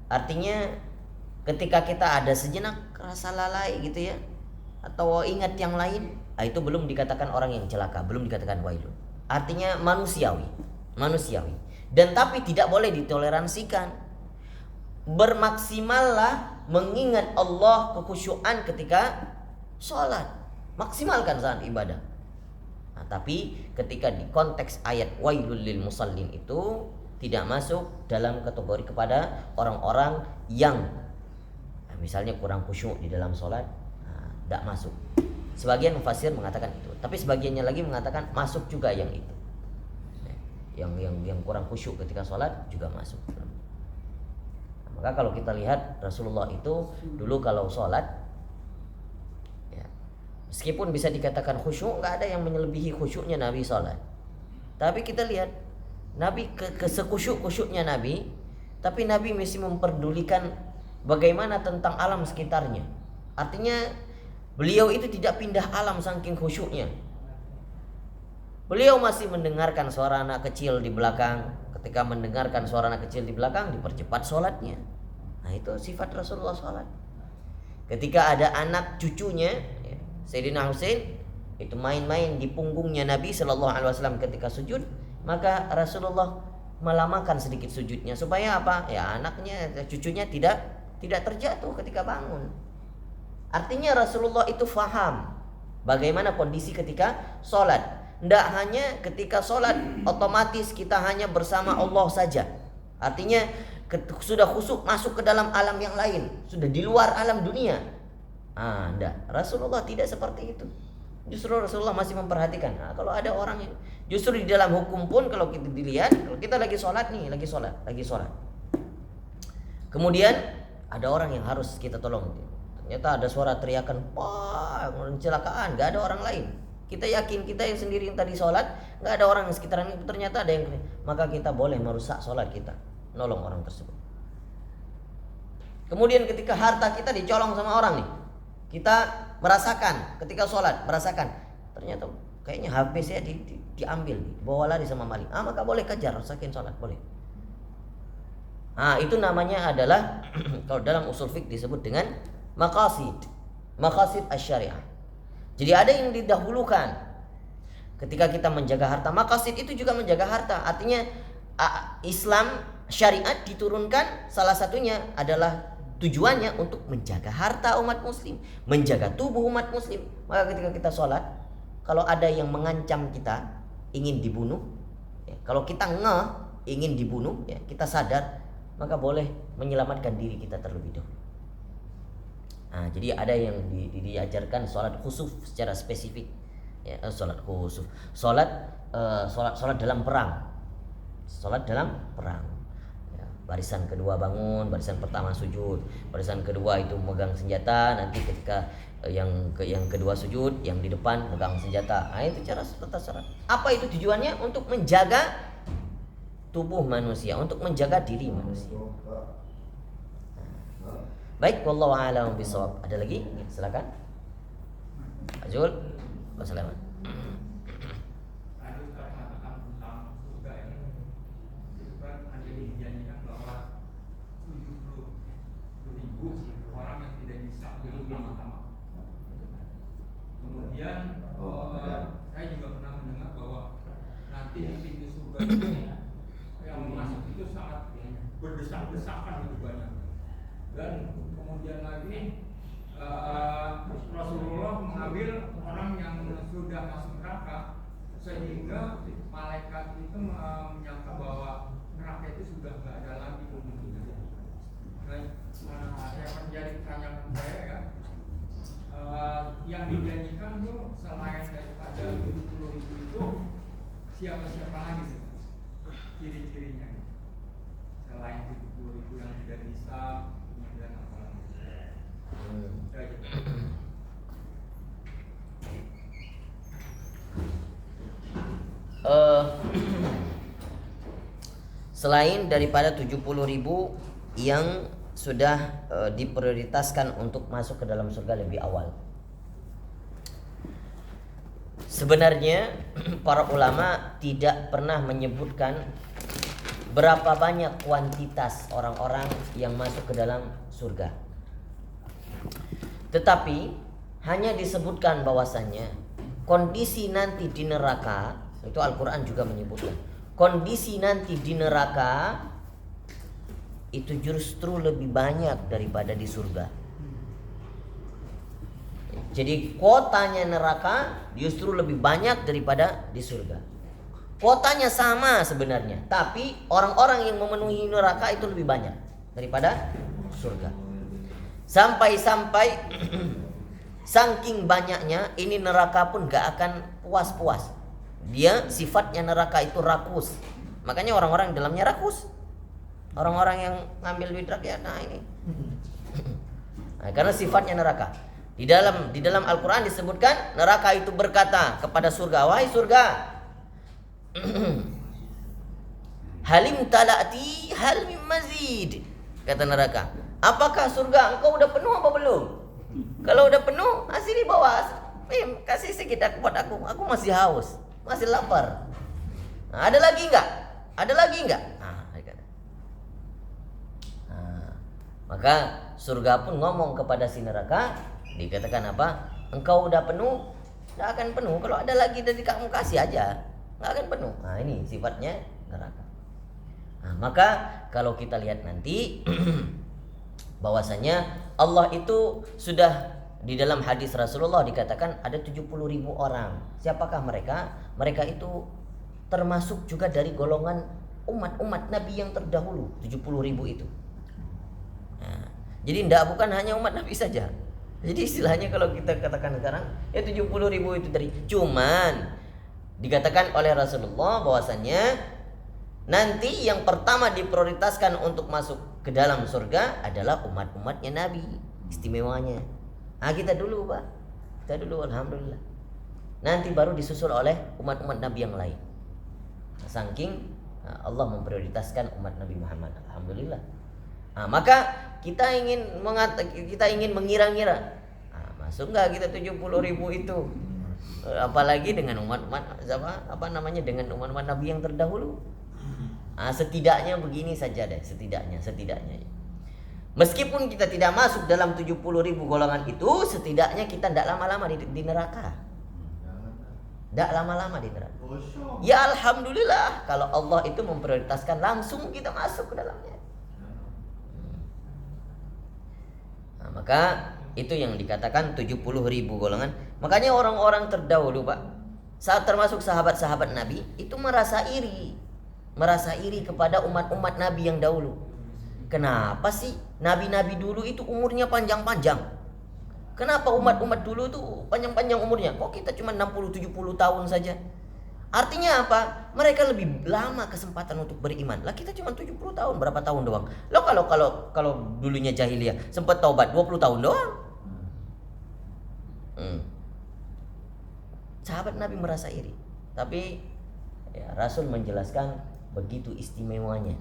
artinya ketika kita ada sejenak rasa lalai gitu ya, atau ingat yang lain, itu belum dikatakan orang yang celaka, belum dikatakan wailun. Artinya manusiawi. Dan tapi tidak boleh ditoleransikan. Bermaksimallah mengingat Allah, kekhusyuan ketika sholat. Maksimalkan saat ibadah. Tapi ketika di konteks ayat wailul lil musallin itu tidak masuk dalam kategori kepada orang-orang yang misalnya kurang khusyuk di dalam sholat, tidak masuk. Sebagian mufassir mengatakan itu, tapi sebagiannya lagi mengatakan masuk juga yang itu. Yang kurang khusyuk ketika sholat juga masuk. Maka kalau kita lihat Rasulullah itu dulu kalau sholat, ya, meskipun bisa dikatakan khusyuk, nggak ada yang menyelebihi khusyuknya Nabi sholat. Tapi kita lihat Nabi sekhusyuk-khusyuknya Nabi, tapi Nabi masih memperdulikan bagaimana tentang alam sekitarnya. Artinya beliau itu tidak pindah alam saking khusyuknya. Beliau masih mendengarkan suara anak kecil di belakang. Ketika mendengarkan suara anak kecil di belakang, dipercepat sholatnya. Itu sifat Rasulullah sholat. Ketika ada anak cucunya, ya, Sayyidina Husain, itu main-main di punggungnya Nabi SAW ketika sujud, maka Rasulullah melamakan sedikit sujudnya supaya apa? Ya, anaknya, cucunya tidak terjatuh ketika bangun. Artinya Rasulullah itu faham bagaimana kondisi ketika sholat. Tidak hanya ketika sholat otomatis kita hanya bersama Allah saja. Artinya sudah khusyuk masuk ke dalam alam yang lain, sudah di luar alam dunia. Tidak. Rasulullah tidak seperti itu. Justru Rasulullah masih memperhatikan. Kalau ada orang yang justru di dalam hukum pun kalau kita dilihat, kalau kita lagi sholat. Kemudian ada orang yang harus kita tolong. ternyata ada suara teriakan, wah, kecelakaan, nggak ada orang lain. Kita yakin kita yang sendiri yang tadi sholat, nggak ada orang di sekitaran itu, ternyata ada yang, maka kita boleh merusak sholat kita, nolong orang tersebut. Kemudian ketika harta kita dicolong sama orang nih, kita merasakan ketika sholat, merasakan ternyata kayaknya HP saya diambil, dibawa lari sama maling. Maka boleh kejar, rusakin sholat, boleh. Itu namanya adalah kalau dalam usul fiqh disebut dengan maqasid asy-syariah. Jadi ada yang didahulukan ketika kita menjaga harta. Maqasid itu juga menjaga harta. Artinya Islam syariat diturunkan salah satunya adalah tujuannya untuk menjaga harta umat muslim, menjaga tubuh umat muslim. Maka ketika kita sholat, kalau ada yang mengancam kita ingin dibunuh, kalau kita ingin dibunuh, kita sadar, maka boleh menyelamatkan diri kita terlebih dahulu. Jadi ada yang diajarkan sholat khusuf secara spesifik, sholat khusuf, sholat dalam perang, barisan kedua bangun, barisan pertama sujud, barisan kedua itu megang senjata, nanti ketika yang kedua sujud, yang di depan megang senjata. Itu cara tata sholat. Apa itu tujuannya? Untuk menjaga tubuh manusia, untuk menjaga diri manusia. Baik, wallahu a'lam bishawab. Ada lagi? Silakan. Azul. Wassalamualaikum. Kemudian saya juga pernah mendengar bahwa nanti di pintu surga itu yang masuk itu sangat berdesak-desakan begitu banyak. Dan kemudian lagi Rasulullah mengambil orang yang sudah masuk neraka, sehingga malaikat itu menyangka bahwa neraka itu sudah tidak ada lagi kemungkinan. Saya menjadi pertanyaan saya ya, yang dijanjikan itu selain daripada 70.000 itu siapa-siapa lagi ciri-cirinya selain 70.000 yang tidak bisa, kemudian apa lagi? Selain daripada 70.000 yang sudah diprioritaskan untuk masuk ke dalam surga lebih awal. Sebenarnya para ulama tidak pernah menyebutkan berapa banyak kuantitas orang-orang yang masuk ke dalam surga. Tetapi hanya disebutkan bahwasannya kondisi nanti di neraka, itu Al-Quran juga menyebutkan, kondisi nanti di neraka itu justru lebih banyak daripada di surga. Jadi kuotanya neraka justru lebih banyak daripada di surga. Kuotanya sama sebenarnya, tapi orang-orang yang memenuhi neraka itu lebih banyak daripada surga. Sampai-sampai saking banyaknya ini neraka pun gak akan puas-puas. Dia sifatnya neraka itu rakus. Makanya orang-orang di dalamnya rakus. Orang-orang yang ngambil duit rakyat, ini. Karena sifatnya neraka. Di dalam Al-Quran disebutkan neraka itu berkata kepada surga, wahai surga, halim talati hal min mazid. Kata neraka, apakah surga engkau udah penuh apa belum? Kalau udah penuh, sini bawa, kasih sedikit buat aku masih haus, masih lapar. Ada lagi enggak? Ada lagi enggak? Maka surga pun ngomong kepada si neraka, dikatakan apa? Engkau udah penuh, tidak akan penuh. Kalau ada lagi dari kamu kasih aja, nggak akan penuh. Ini sifatnya neraka. Maka kalau kita lihat nanti bahwasanya Allah itu sudah di dalam hadis Rasulullah dikatakan ada 70.000 orang. Siapakah mereka? Mereka itu termasuk juga dari golongan umat Nabi yang terdahulu, 70.000 itu. Jadi bukan hanya umat Nabi saja. Jadi istilahnya kalau kita katakan sekarang, 70.000 itu dari, cuman dikatakan oleh Rasulullah bahwasannya nanti yang pertama diprioritaskan untuk masuk ke dalam surga adalah umat-umatnya Nabi. istimewanya. Kita dulu Pak, kita dulu alhamdulillah. Nanti baru disusul oleh umat-umat Nabi yang lain. Saking Allah memprioritaskan umat Nabi Muhammad, alhamdulillah. Maka kita ingin mengira-ngira, masuk nggak kita 70.000 itu? Apalagi dengan umat-umat dengan umat-umat Nabi yang terdahulu. Setidaknya begini saja deh, setidaknya. Meskipun kita tidak masuk dalam 70.000 golongan itu, setidaknya kita tidak lama-lama di neraka. Tidak lama-lama di neraka. Ya alhamdulillah, kalau Allah itu memprioritaskan langsung kita masuk ke dalamnya. Maka itu yang dikatakan 70.000 golongan. Makanya orang-orang terdahulu Pak, saat termasuk sahabat-sahabat Nabi itu merasa iri kepada umat-umat Nabi yang dahulu. Kenapa sih Nabi-Nabi dulu itu umurnya panjang-panjang? Kenapa umat-umat dulu tuh panjang-panjang umurnya? Kok kita cuma 60-70 tahun saja? Artinya apa? Mereka lebih lama kesempatan untuk beriman. Lah kita cuma 70 tahun, berapa tahun doang? Loh kalau dulunya jahiliyah sempat taubat 20 tahun doang. Sahabat Nabi merasa iri. Tapi ya, Rasul menjelaskan begitu istimewanya.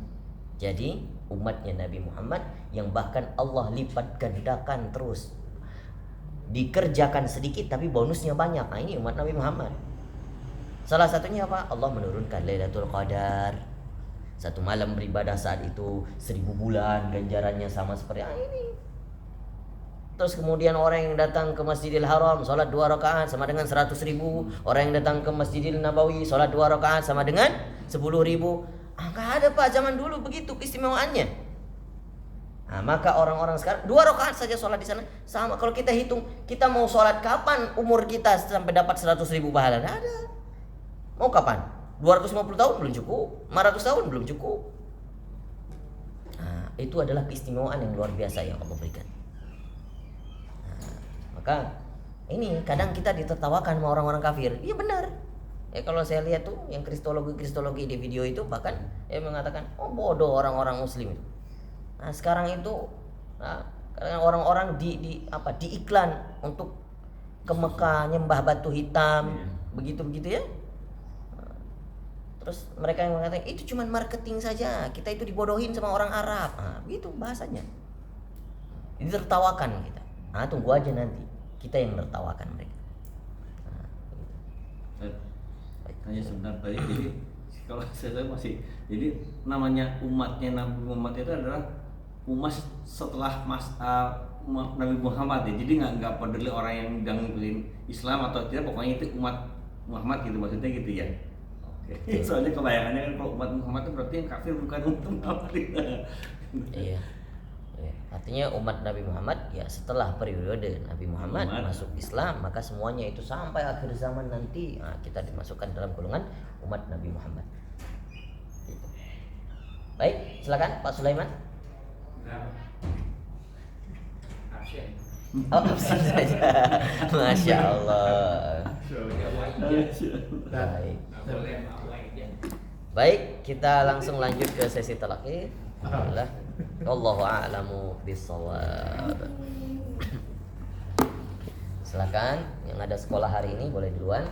Jadi umatnya Nabi Muhammad yang bahkan Allah lipat gandakan terus. Dikerjakan sedikit tapi bonusnya banyak. Ini umat Nabi Muhammad. Salah satunya apa? Allah menurunkan Lailatul Qadar. Satu malam beribadah saat itu 1000 bulan ganjarannya sama seperti ini. Terus kemudian orang yang datang ke Masjidil Haram salat 2 rakaat sama dengan 100.000. Orang yang datang ke Masjidil Nabawi salat 2 rakaat sama dengan 10.000. Enggak ada Pak zaman dulu begitu keistimewaannya. Maka orang-orang sekarang 2 rakaat saja sholat di sana sama. Kalau kita hitung, kita mau sholat kapan umur kita sampai dapat 100.000 pahala? Tidak ada. Mau kapan? 250 tahun belum cukup, 500 tahun belum cukup. Itu adalah keistimewaan yang luar biasa yang Allah berikan. Maka ini kadang kita ditertawakan sama orang-orang kafir. Iya benar. Kalau saya lihat tuh yang kristologi di video itu bahkan mengatakan, bodoh orang-orang Muslim itu. Sekarang itu orang-orang di iklan untuk ke Mekah nyembah batu hitam, begitu ya. Terus mereka yang mengatakan itu cuma marketing saja, kita itu dibodohin sama orang Arab. Begitu bahasanya. Ditertawakan kita. Tunggu aja nanti kita yang menertawakan mereka. Hanya sebentar tadi, jadi kalau saya masih, jadi namanya umatnya Nabi Muhammad itu adalah umat setelah Nabi Muhammad ya. Jadi nggak peduli orang yang ngikutin Islam atau tidak, pokoknya itu umat Muhammad gitu maksudnya gitu ya. Oke. Soalnya kebayangannya kan kalau umat Muhammad itu berarti yang kafir bukan umat Muhammad. Iya. Artinya umat Nabi Muhammad ya setelah periode Nabi Muhammad masuk Islam, maka semuanya itu sampai akhir zaman nanti kita dimasukkan dalam golongan umat Nabi Muhammad. Baik, silakan Pak Sulaiman. Absen saja. Masya Allah. Baik, kita langsung lanjut ke sesi talaqi. Alhamdulillah. Wallahu a'lamu bissawab. Silakan yang ada sekolah hari ini boleh duluan.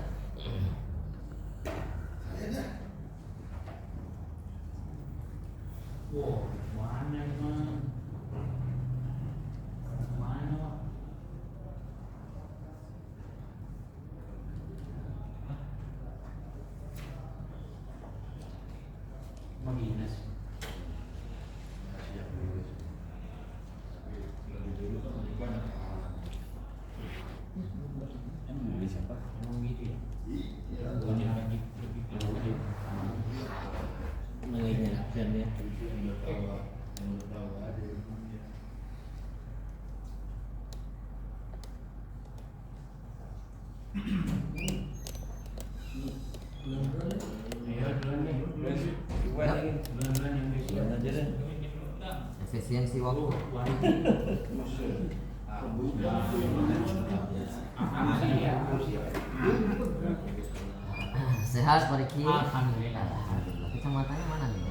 Efisiensi waktu. Sehat Pak Riki? Alhamdulillah. Kacamatanya mana nih?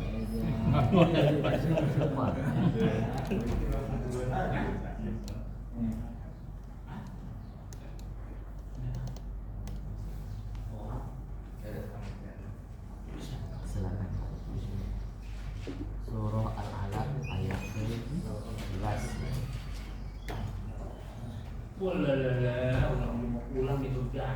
Silakan. Surah Al-Alaq ayat 11. Ulang itu dah.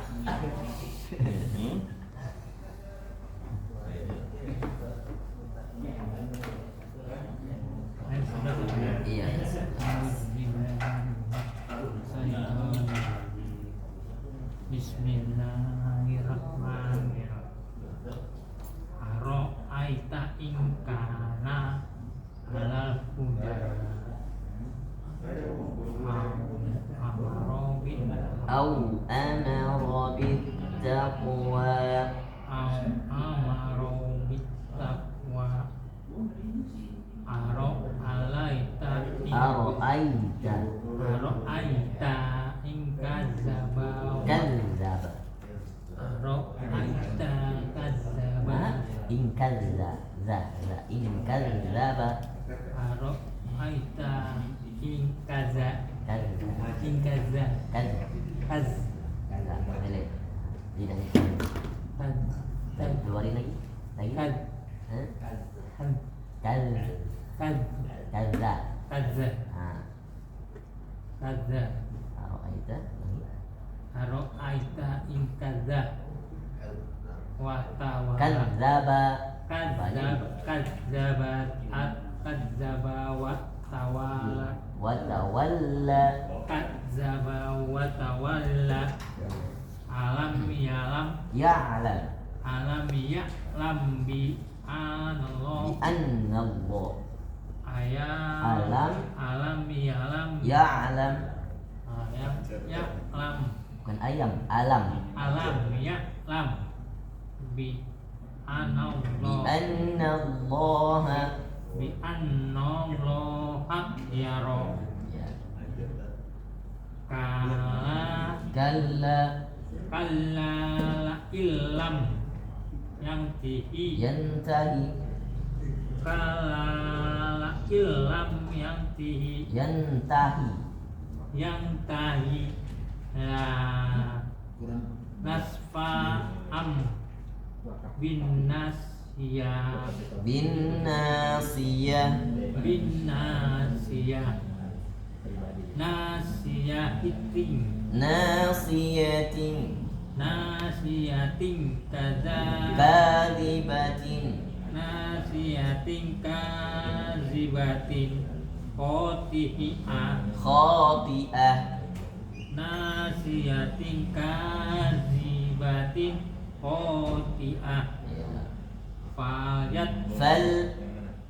Iya. Bismillahirrahmanirrahim. Aro'aita ingkana halal huda amarobin Au amara bittaqwa. amarobin takwa aro'alaita Ara'aita aro'aita ingkazaba kadzdzaba. aro'aita kazaba In kadzdzaba. In kadzdzaba. aro'aita ingkaza Kadzdzaba. ingkaza Kadzdzaba. kaz Boleh. Lidah. kaz Keluarin lagi. Lagi. kaz Hah? kaz Kadzdzaba. kaz kaza Ah. kaza Ara'aita. aro'aita ingkaza watawala Kadzdzaba. kadzaba wa tawala Wa tawalla. kadzaba wa tawalla alam yalam Ya'lam alam ya'lam bi anallah bi anna Allah. Alam. alam yalam Ya'lam. ayam ya'lam Bukan ayam, alam. alam ya'lam bi Bi anallah anna Allah. bi anallah yaro Ya. kala Kalla kala ilam yang tihi yantahi. kala ilam yang tihi Yantahi. yang tahi la nasfa am bin nasiyah Bin nasiyah. bin nasiyah nasiyatin Nasiyatin. nasiyatin kaza Kadibatin. nasiyatin kazibatin khoti'ah Khati'ah. nasiyatin kazibatin khoti'ah Ya. falyat Fal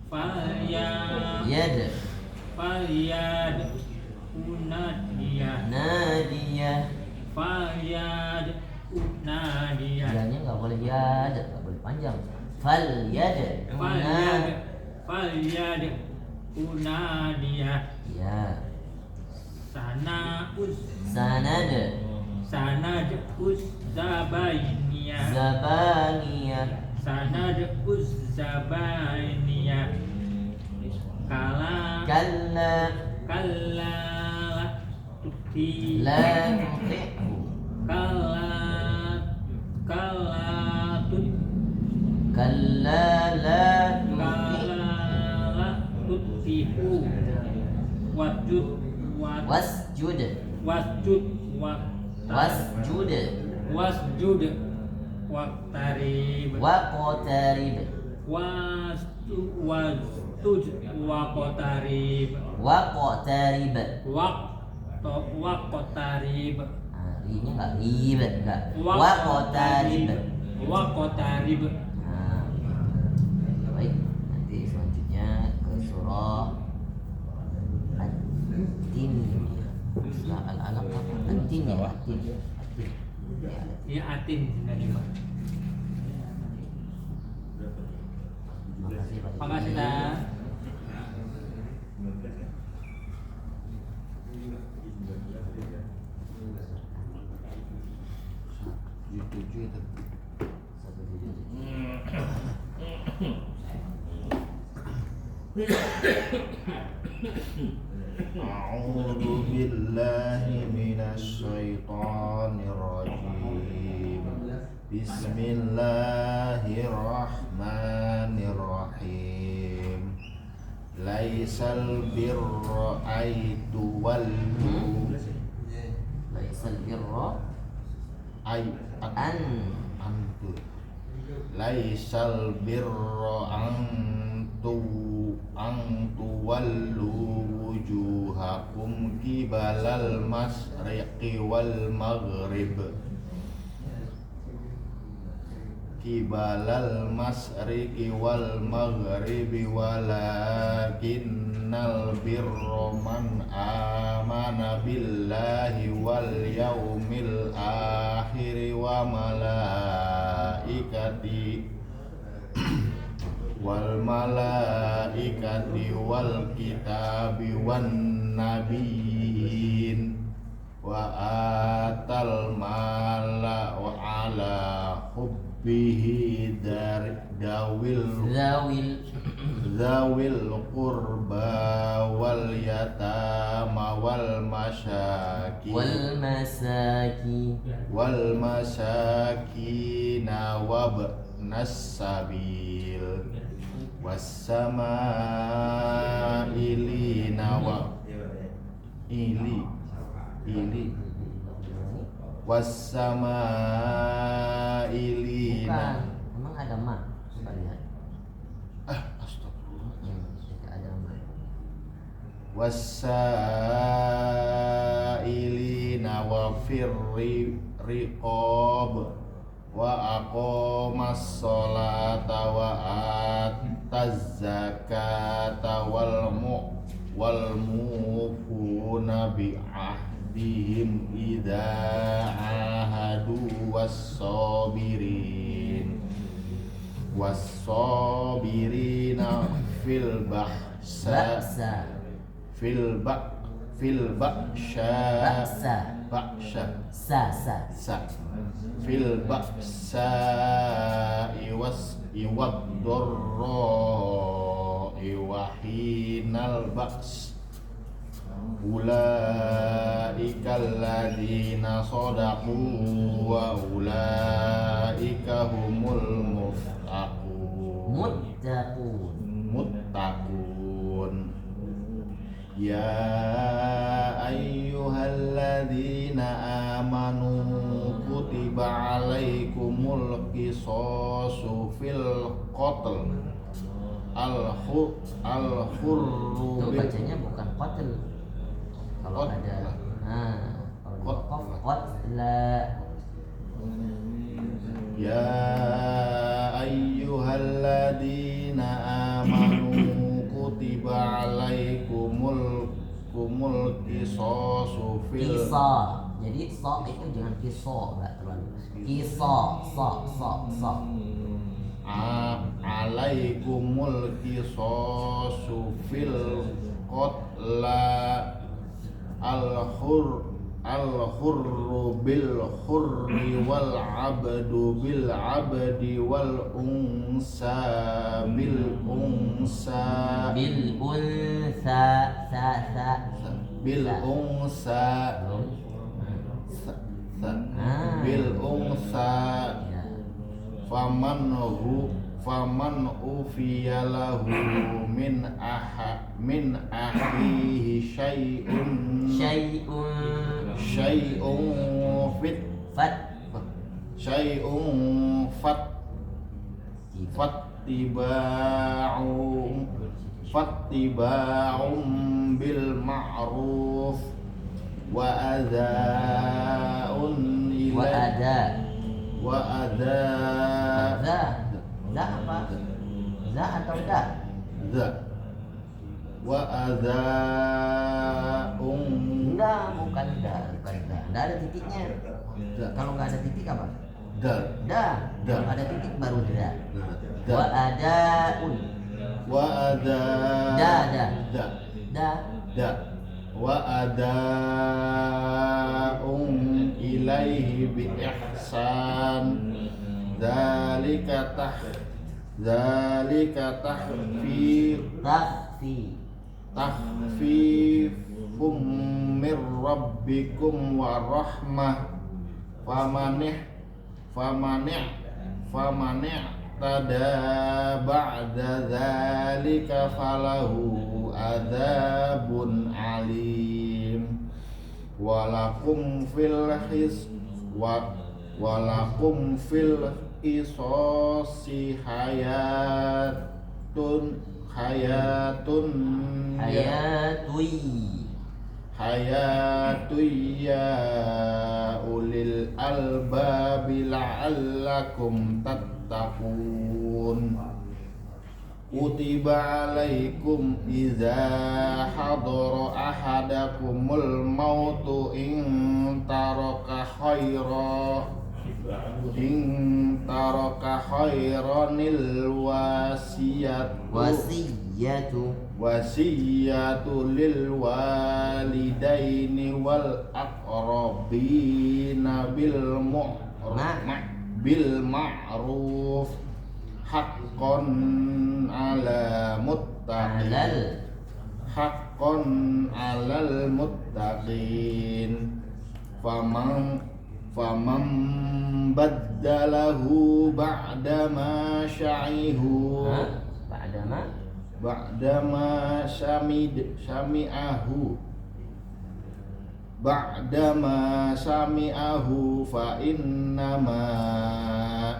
falyad yad. falyad unadiyah Nadiyah. falyad unadiyah Yanya nggak boleh yad, nggak boleh panjang. Fal yad. falyad unadiyah Ya. sanad Sanad. zabainiyah Zabaniyah. sanad zabainiyah kala Kalla kalla tuti la tuti'hu. kala tut Kalla la tuti'hu. kala tutihu wajud Wasjud. wasjud Wasjud. wasjud waqtarib Waqtarib. wasjud waqtarib Waqtarib. waqtarib Nah, rinya nggak ribet, nggak. Waqtarib. waqtarib Nah, baik. Nanti selanjutnya ke surah At-Tin. Surah Al-Alaq apa? At-Tin ya. At-Tin. At-Tin. Ya. ya atin dari mana Makasih Pak. makasih dah Satu, tujuh. A'udzu billahi minasy syaithanir rajim. Bismillahirrahmanirrahim. Laisal birra aitu wallu Laisal birra ay an antu. Laisal birra antu wallu wujuhakum kibalal masriqi wal maghrib. Kibalal masriqi wal maghribi walakinnal birra man amana billahi wal yaumil akhir wa malaikati wal kitabi wan nabiyyin wa atal mala wa ala hubbihi zawil qurba wal yatama wal masakin wabnas sabil wassama'ilina wa ili wassama'ilina. Emang ada ma? Coba lihat. Astagfirullah. Ada ma. Wassailina wa riqab wa aqamas sholata wa ataz zakata wal mufuna bi ahdihim idza ahadu was-sabirina fil ba'sa'i wad-dharra'i wa hinal ba's. Ulaika alladzina shadaqu wa ulaika humul muttaqun. Ya ayyuhalladzina amanu kutiba alaikumul qisasu fil qatl. Al-hurru Itu bacanya bukan qatl. Kalau ada qatla. Ya ayyuhalladzina amanu kutiba alaikumul qisasu fil Qisa. Jadi so itu jangan kiso, enggak terlalu. Kiso, so. alaikumul qisasu fil qatla al-hurru bil hurri wal abdu bil abdi wal unsa bil unsa Bil unsa bil unsa bil unsa Ya. faman ufiya lahu min akhihi syai'un fattiba'un bil ma'ruf wa adha'un Za apa? Za atau da? wa adha'un Enggak, bukan da. Enggak ada titiknya. Kalau nggak ada titik apa? da Kalau ada titik baru da. Da. Wa adaun. wa ada Da. wa ada'un ilaihi bi ihsan dzalika Tahfi. tahfif rabbikum wa rahmah famanih tada ba'da dzalika falahu adzabun alim walakum fil qisasi hayatun ya ulil albabi la'allakum tattaqun kutiba alaikum idza hadara ahadakumul mautu in taraka khairanil wasiyatu lil walidaini wal aqrabina bil ma'ruf haqqan 'alal muttaqin faman baddalahu ba'dama sami'ahu fa innama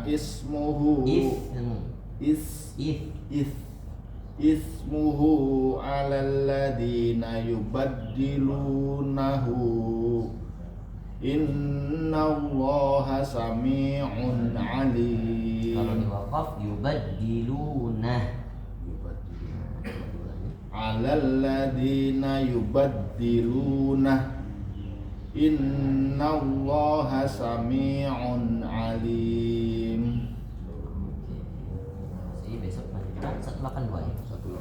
ismuhu 'alal ladina yubaddilunahu innallaha sami'un 'alim. Kalau di wakaf yubaddilunah. 'alal ladina yubaddilunah innallaha sami'un 'alim. Jadi besok lanjutkan 182 ya.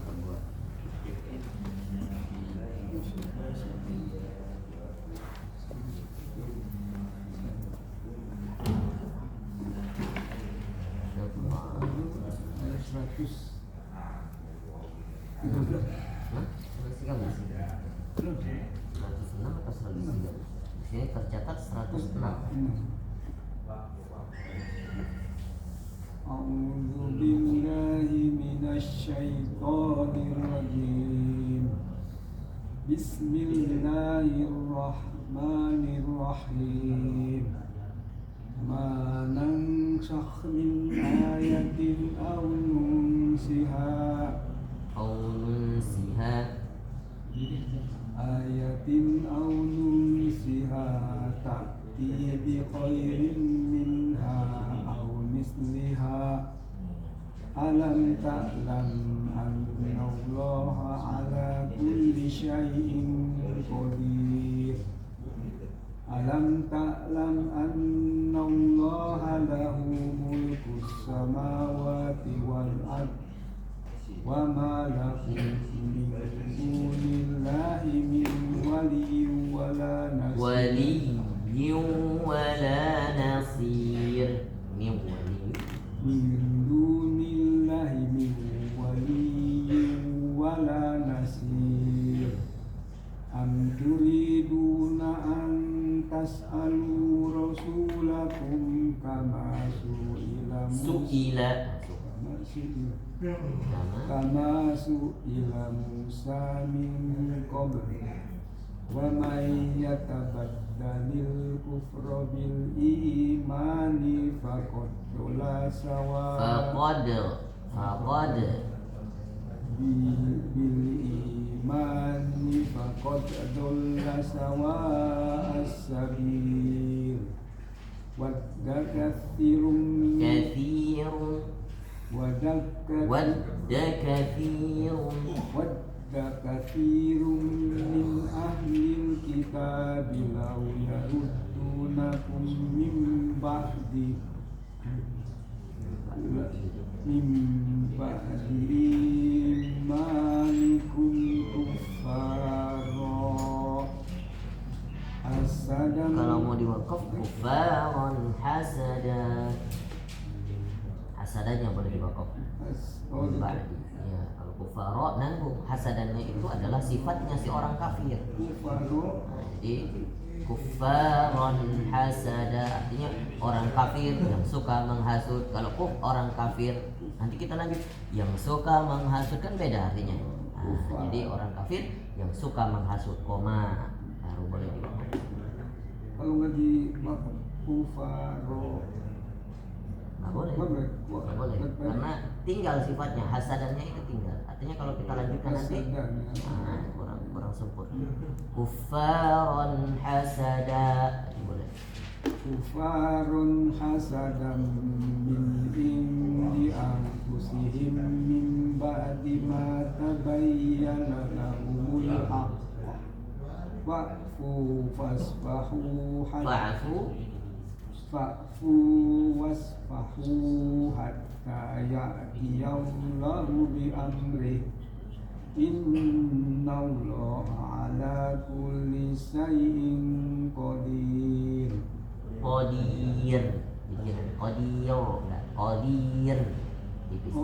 182. Hah? 106 atau 103? Di sini tercatat 106. A'udzu billahi minasy syaithanir rajim. Bismillahirrahmanirrahim. Ma nansakh min ayatin aw nunsiha ayatin aw nunsiha ta'ti bi khairin minha aw misliha alam ta'lam anna Allaha ala kulli syai'in qadir alam ta'lam anna Allaha lahu mulkus samawati wal ardh wa ma lakum min dunillahi min waliyyin wala nasir. Min dunillahi min waliyyin wala nasir. Am turiduna an tas'alu rasulakum kama su'ila Musa min qabl wa man yatabaddalil kufra bil imani faqad dola sawa as-sabil wadda kathirun min ahlil kitabi law yaruddunakum min ba'di imanikum kuffara hasadan. Kalau mau diwakaf kufaron hasadanya boleh diwakaf. Ya, kalau Kufaro nanggung. Hasadannya itu adalah sifatnya si orang kafir. kufaro Jadi kufaron hasada artinya orang kafir yang suka menghasut. Kalau orang kafir, nanti kita lanjut, yang suka menghasut kan beda artinya. Jadi orang kafir yang suka menghasut, koma baru boleh dibaca. kalau nggak dimakan kufaro Nggak boleh. Nggak boleh. Karena tinggal sifatnya, hasadannya itu tinggal. Artinya kalau kita lanjutkan nanti kurang sempurna. Kufaron hasada boleh. kufarun hasadan min indi anfusihim min ba'di ma tabayyana lahumul haqq fa'fu fasfahu fa'fu wasfahu hatta ya'tiyallahu bi amrih innallaha ala kulli syai'in qadir. Qadir. Qadir. Tipis.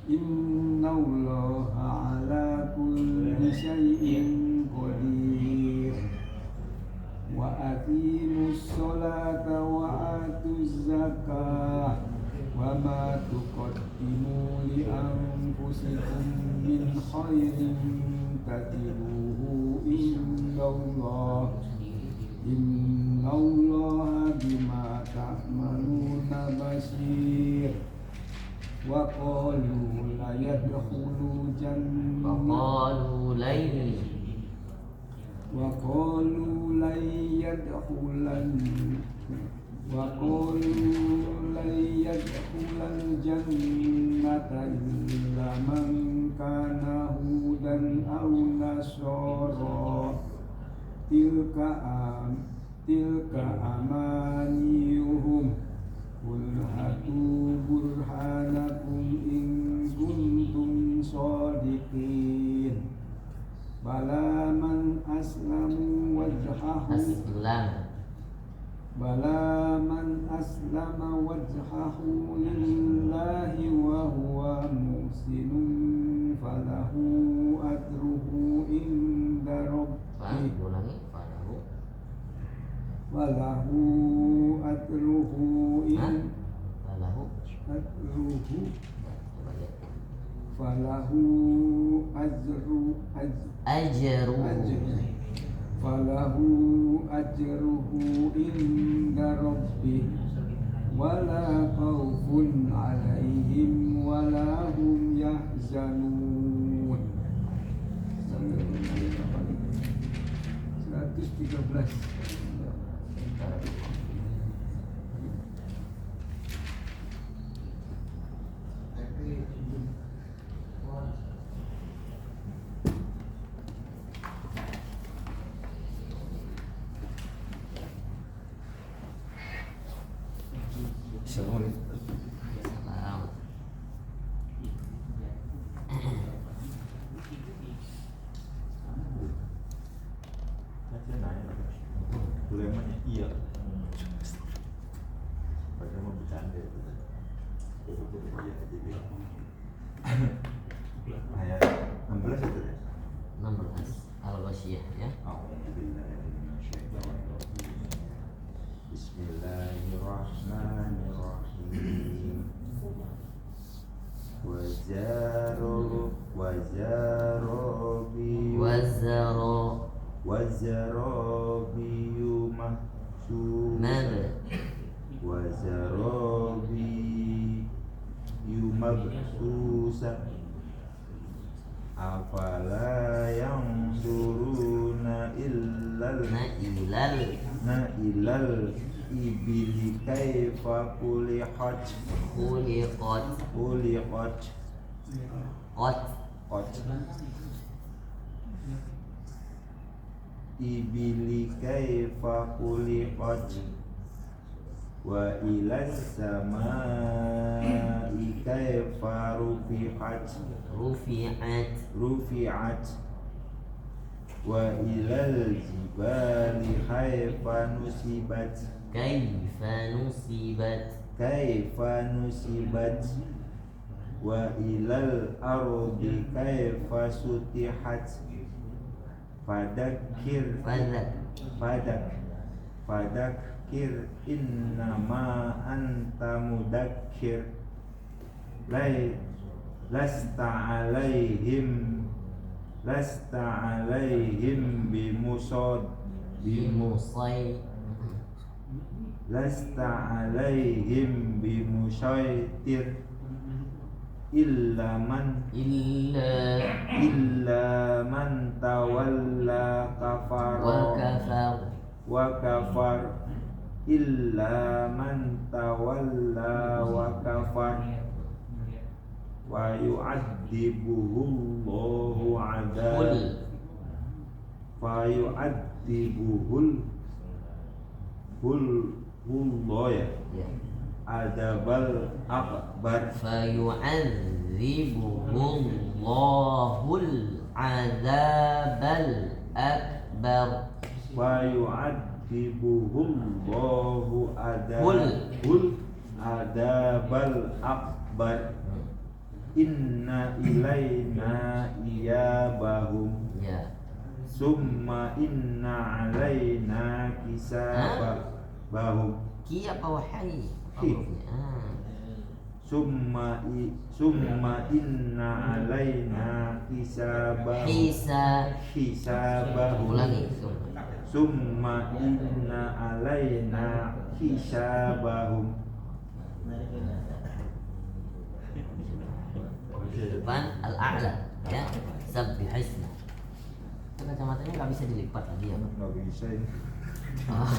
Innallaha ala kulli syai'in qadir. Wa aqimus sholata wa atuz zakah wa ma tuqaddimu li anfusikum min khairin tajiduhu innallaha bima ta'maluna basir. Wa qalu la yadkhulu Qalu lan yadkhulal jannata illa man kana hudan aw nasara tilka amaniyuhum qul hatu burhanakum in kuntum shadiqin. Bala man aslamu wajhahu lillahi wa huwa muhsinun falahu ajruhu inda rabbih falahu ajruhu inda rabbih wala khawfun alaihim wala hum yahzanun. 113. Iya. Padahal mau bercanda itu. Iya jadi. Ayat 16 itu ya. 16 Al-Ghasyiyah ya. Bismillahirrahmanirrahim. Wazarabiyu mabsusa afala yanzuruna ilal ibili kaifa khuliqat ibili kaifa khuliqat wa ilas samai kaifa rufi'at wa ilal jibali kaifa nusibat wa ilal ardi kaifa sutihat fadakir fadakir innama anta mudakkir lasta alaihim bimusai lasta alaihim bimusaitir illa man tawalla wa kafar illa man tawalla wa kafar wa yu'adzibuhullahu adabal akbar fayu'adzibuhullahul adzabal akbar fayu'adzibuhullahu adabal akbar inna ilaina iyabahum summa inna alaina kisabahum apa wahai summa inna alaina hisabahum ulangi summa inna alaina hisabahum. depan al-a'la ya sabbihisna. Itu kacamatanya nggak bisa dilipat lagi ya, Pak? Nggak bisa ini. Oh.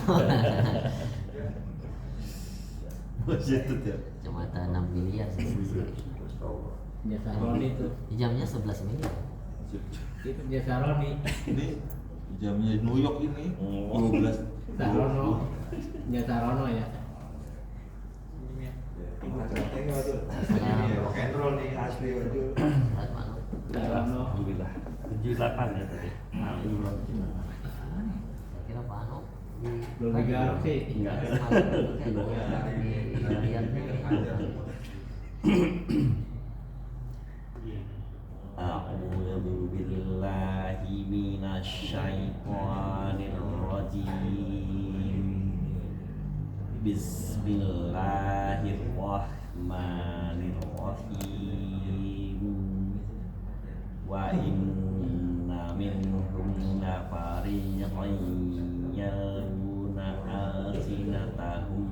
Budget ya. Kacamata 6 miliar sih. Jasa Roni itu. Jamnya 11 miliar. Itu jasa Roni. Ini jamnya New York ini 12. Sarono. Jasa Rono ya. Rock'n'roll nih asli itu. Sarono. Alhamdulillah 78 ya tadi. Kira Pak Ano Belum digarap sih. Enggak. A'udzu billahi minasy syaithanir rajim. Bismillahirrahmanirrahim. Wa inna minhum lafariqan yaluna alsinatahum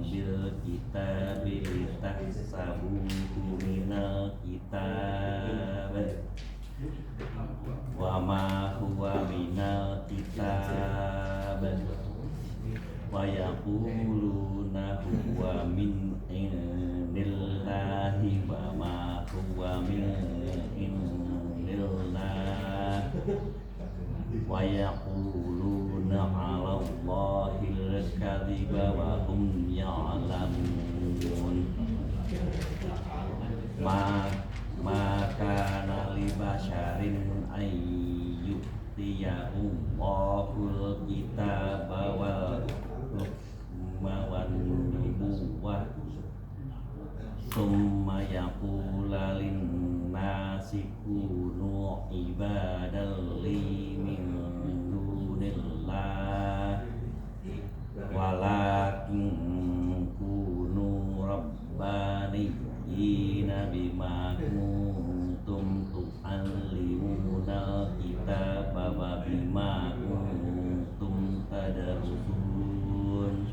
bil kitabi litahsabuhu minal kitab wa ma huwa minal kitab wa yaquluna huwa min indillahi wa ma huwa min indillah wa yaquluna 'ala Allahil kadhiba wa hum ya'lamun kana li basyarin ayyutiyahu Allahul kitaba wal hukma wan nubuwwah summa yaqula lin-nasi kunu ibadan li min dunillah walakin kunu rabbaniyina bima kuntum tu'allimuna kitaba wa bima kuntum tadrusun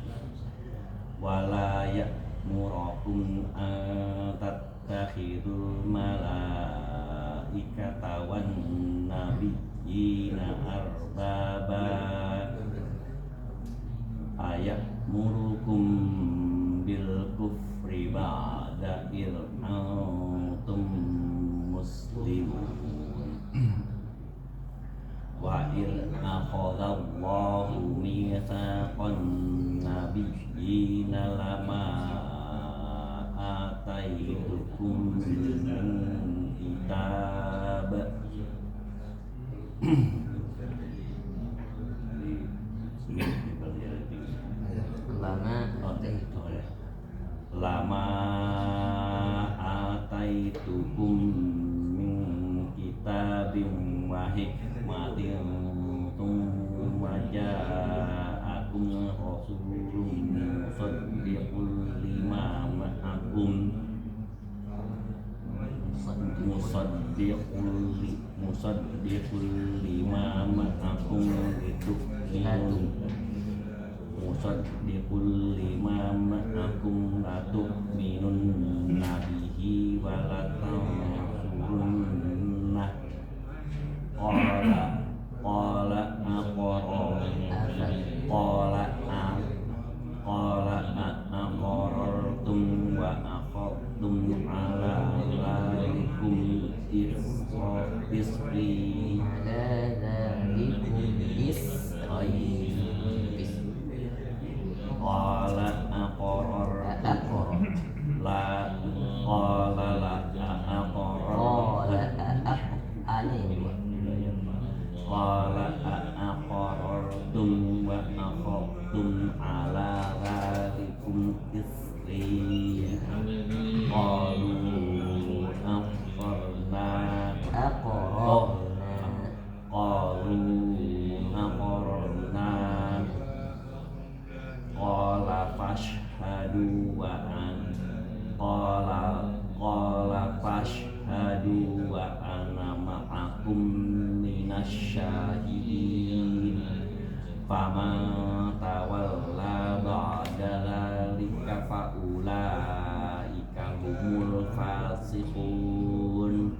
wala ya'murakum an tattakhidul malaikata wan nabiyyina arbaba aya'murukum bil kufri ba'da id antum muslimun wa id akhadallahu mitsaqan nabiyyina lama ataitukum min kitab lama ataitukum hikmatin thumma ja'akum rasulun musaddiqun lima ma'akum musaddiqul lima ma'akum latu'minun nabihi wa latansurunnah qala aqarartum wa aqadtum ala dzalikum isri qala aqarartum la qala la qala aqarartum wa aqadtum ala dzalikum isri qalu aqararna qala fashhadu wa ana ma'akum minasyahidin faman tawalla ba'da dzalika faulaika humul fasiqun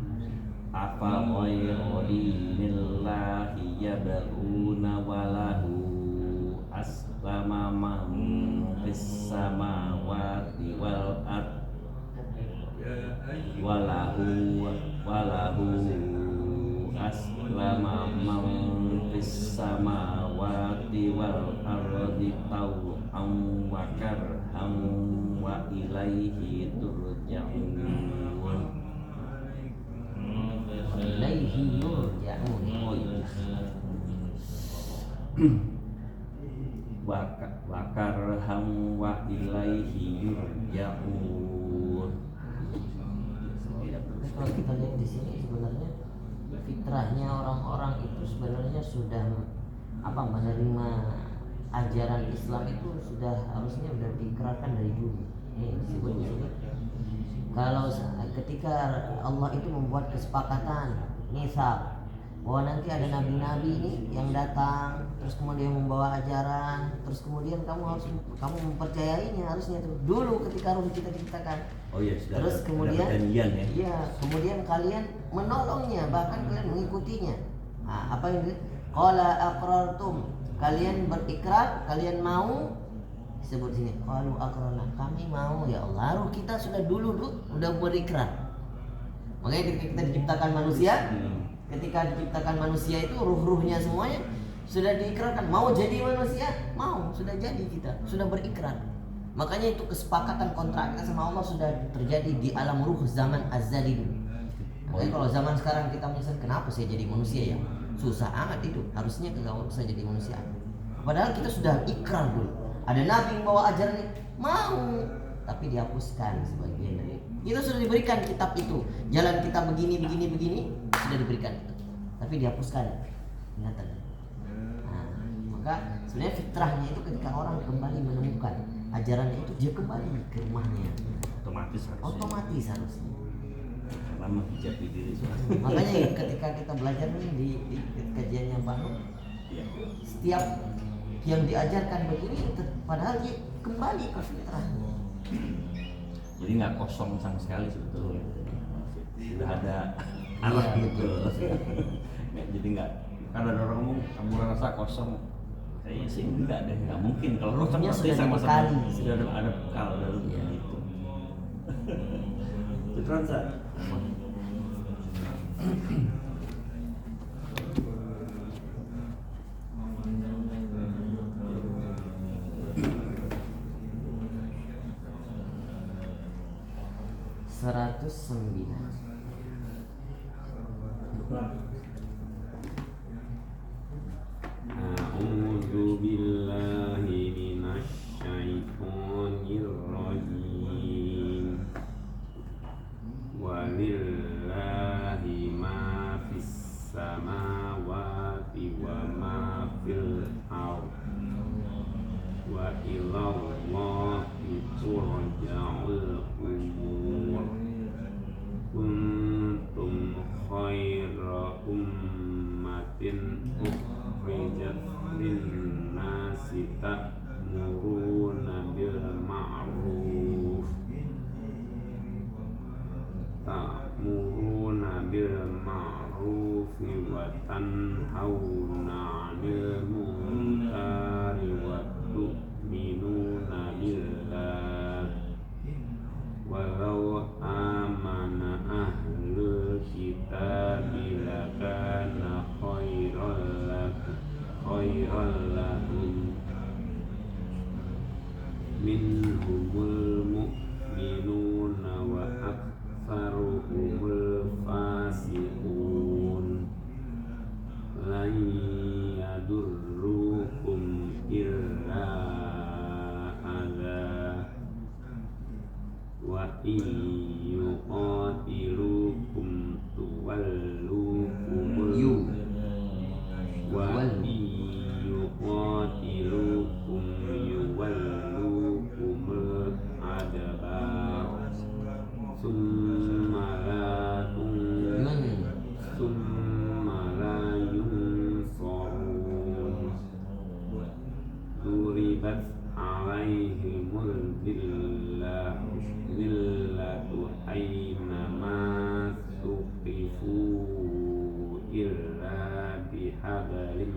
afa ghayra dinillahi yabghuna walahu aslama man fis samawati wal ard walahu aslama man fis samawati wal ardi taw'an wa karhan wa ilaihi turja'un. Ilaihi yurja'un. Wa karham wa ilaihi yurja'un. Kalau kita lihat di sini sebenarnya fitrahnya orang-orang itu sebenarnya sudah menerima ajaran Islam itu harusnya sudah diikrarkan dari dulu. Ini disebut di sini. Kalau ketika Allah itu membuat kesepakatan nisa bahwa nanti ada nabi-nabi ini yang datang, terus kemudian membawa ajaran, terus kemudian kamu mempercayainya harusnya itu dulu ketika ruh kita diciptakan. Oh iya, terus kemudian ya. Iya, kemudian kalian menolongnya, bahkan kalian mengikutinya. Nah, apa yang qala aqrartum, kalian berikrar, kalian mau disebut sini qalu aqrarna, kami mau ya Allah, ruh kita sudah udah berikrar. Makanya ketika kita diciptakan manusia, itu ruh-ruhnya semuanya sudah diikrarkan, mau jadi manusia, sudah jadi, kita sudah berikrar. Makanya itu kesepakatan kontrak kita sama Allah sudah terjadi di alam ruh zaman azali dulu. Makanya kalau zaman sekarang kita menyesal kenapa saya jadi manusia ya, susah amat itu, harusnya kalau saya jadi manusia. Padahal kita sudah ikrar dulu. Ada nabi yang bawa ajaran ini, mau, tapi dihapuskan sebagian dari itu. Sudah diberikan kitab itu, jalan kita begini sudah diberikan itu, tapi dihapuskan ingatan. Nah, maka sebenarnya fitrahnya itu ketika orang kembali menemukan ajarannya itu, dia kembali ke rumahnya otomatis harusnya karena menghijabi diri. Makanya ketika kita belajar nih di kajiannya Pak Nur, setiap yang diajarkan begini padahal dia kembali ke fitrahnya. Jadi nggak kosong sama sekali sebetulnya, sudah ada arah gitu. Jadi nggak, karena ada orang ngomong kamu rasa kosong, kayaknya sih nggak mungkin. Kalau kosong pasti sama-sama sudah ada bekal dalam itu. Betulan Sa? A'udzu billahi minasy syaithanir rajim. Walillahi ma fis samawati ilallahi turja'ul umur kuntum khaira ummatin ukhrijat linnasi ta'muruna bil ma'ruf wa tanhauna 'anil munkari wa tu'minuna billah walau amana ahlul kitabi lakana khairan lahum minhumul mu'minuna wa aktsaruhumul fasiqun lan yadurrukum illa adza wa yuqatilukum tuwallukum yuwallukum adbar summa la yunsarun duribat alaihimul zillatu aynama suqifu illa bihablim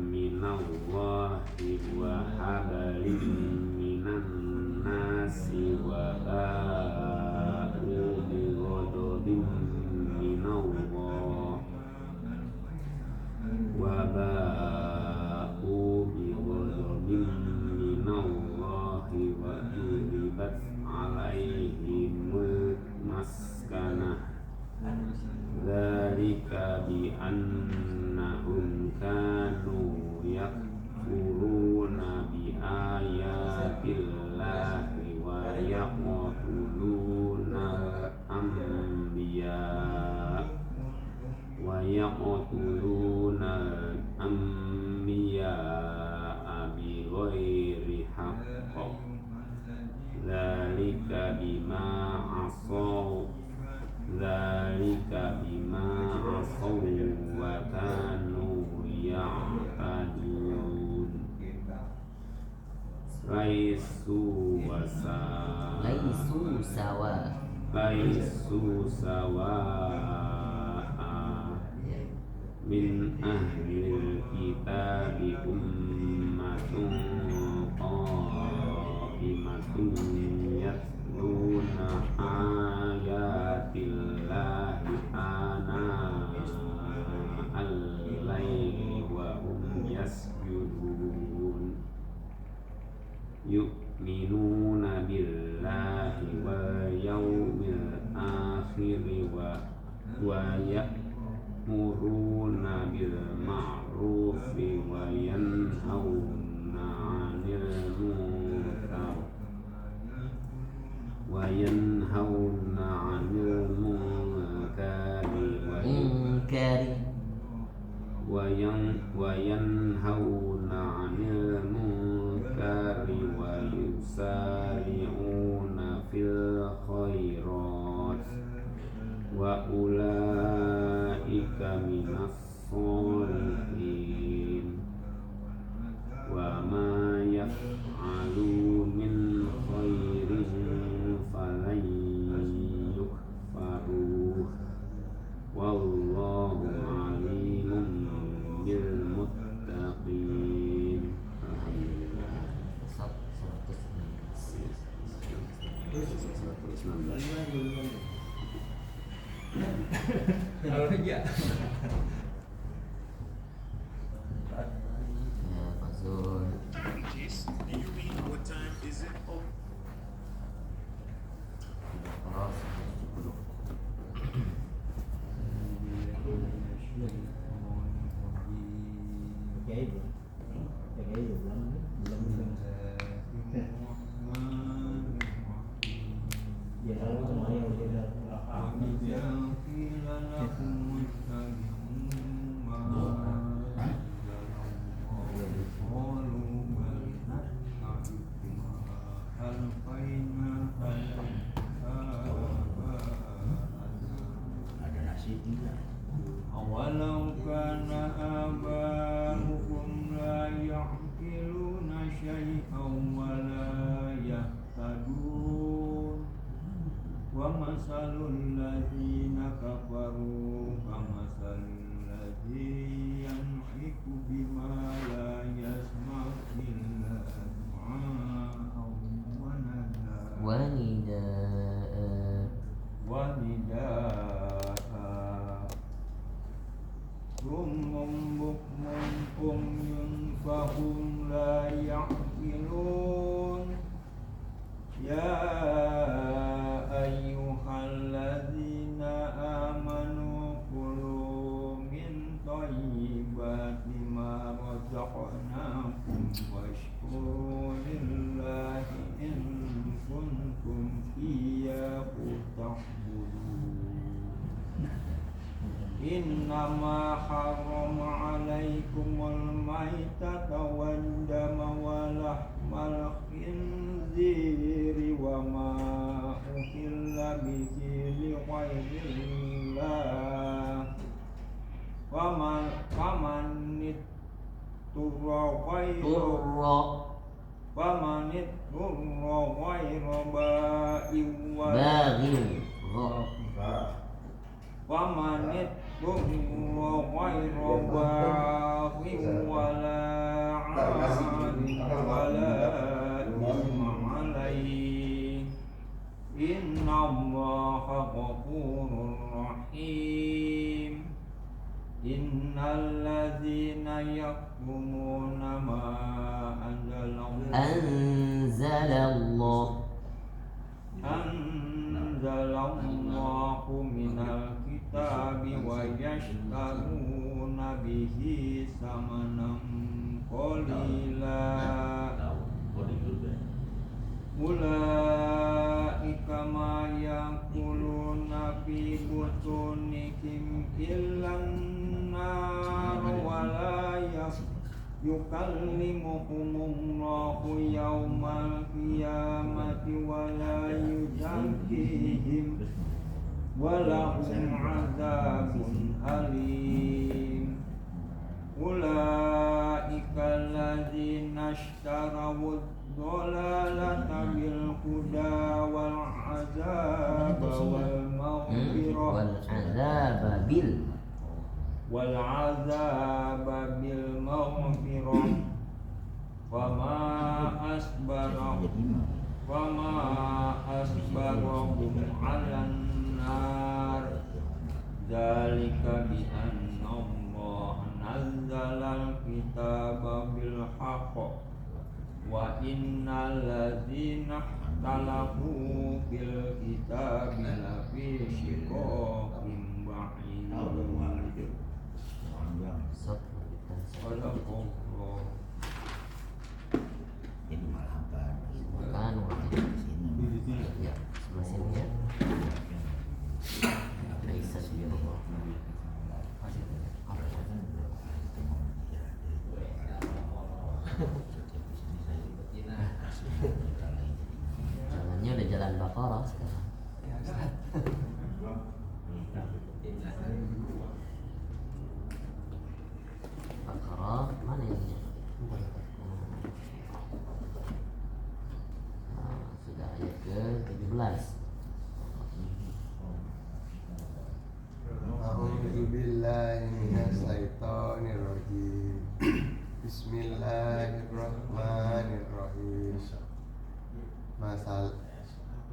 minallahi wa hablim minan nasi wa ba'u bi ghadabin minallah wa duribat alaihimul maskanah dzalika bi annahum kanu yakfuruna bi ayatillahi wa yaqtuluna anbiya bi ghairi haqq dzalika bima asaw wa kanu ya'tadun laisu sawa'a min ahlil kitabi ummatun qa'imatun yatluna ayatillahi al-laili wa hum yasjudun yu'minuna billahi wal yawmil akhir wa ya'muruna bil ma'rufi wa yanhauna 'anil munkar wa yusari'una fil khairat wa ulaika minas sholihin wa ma yaf'alu min khairin falan yukfaruh wallahu alimun bil muttaqin. Alhamdulillah. 119. Kalau aja. أولو كان آباؤهم لا يعقلون شيئا ولا يهتدون ومثل الذين كفروا كمثل الذي ينعق بما لا يسمع إلا دعاء ونداء صم بكم عمي فهم لا يعقلون يا أيها الذين آمنوا كلوا من طيبات ما رزقناكم واشكروا لله إن كنتم إياه تعبدون إنما حرم عليكم الميتة والدم ولحم الخنزير وما أهل به لغير الله فمن اضطر غير باغ ومن اضطر غير باغ ولا عاد ولا إثم عليه إن الله غفور رحيم إن الذين يكتمون ما أنزل الله من الكتاب ويشترون به ثمنا قليلا أولئك ما يأكلون في بطونهم إلا النار ولا يكلمهم الله يوم القيامة ولا يزكيهم ولهم عذاب أليم أولئك الذين اشتروا الضلالة بالهدى والعذاب بالمغفرة وما أصبرهم على النار ذلك بأن الله نزل الكتاب بالحق وإن الذين اختلفوا في الكتاب لفي شقاق بعيد صدق الله. Ini malah apa? Ya, sebelah sini ya. Laisa birra. Jalannya udah jalan Baqarah sekarang. Baqarah mana ini? Sudah ayat ke-17. A'udzu billahi minasyaitonir rajim. Bismillahirrahmanirrahim.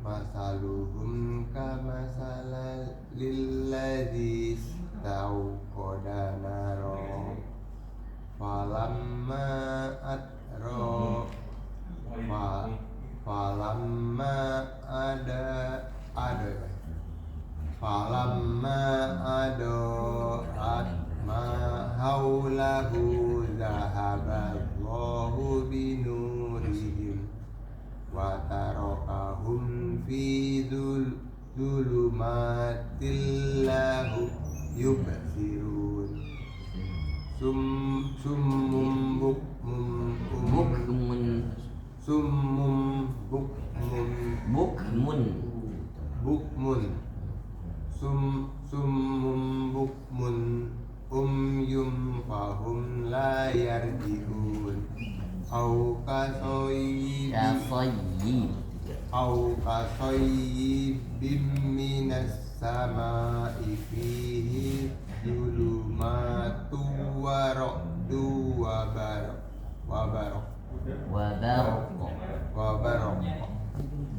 Masaluhum kamasalil ladzi tauqada naro falamma adorat ma haulahu zahaballahu binurihim wa tarakahum fi dhulumatil lahu yubsirun summum bukmun Summum bukmun umyum fahum la yarji'un Au kasoyyibim minas sama'i fihi zulumatu wa ra'du wa baraq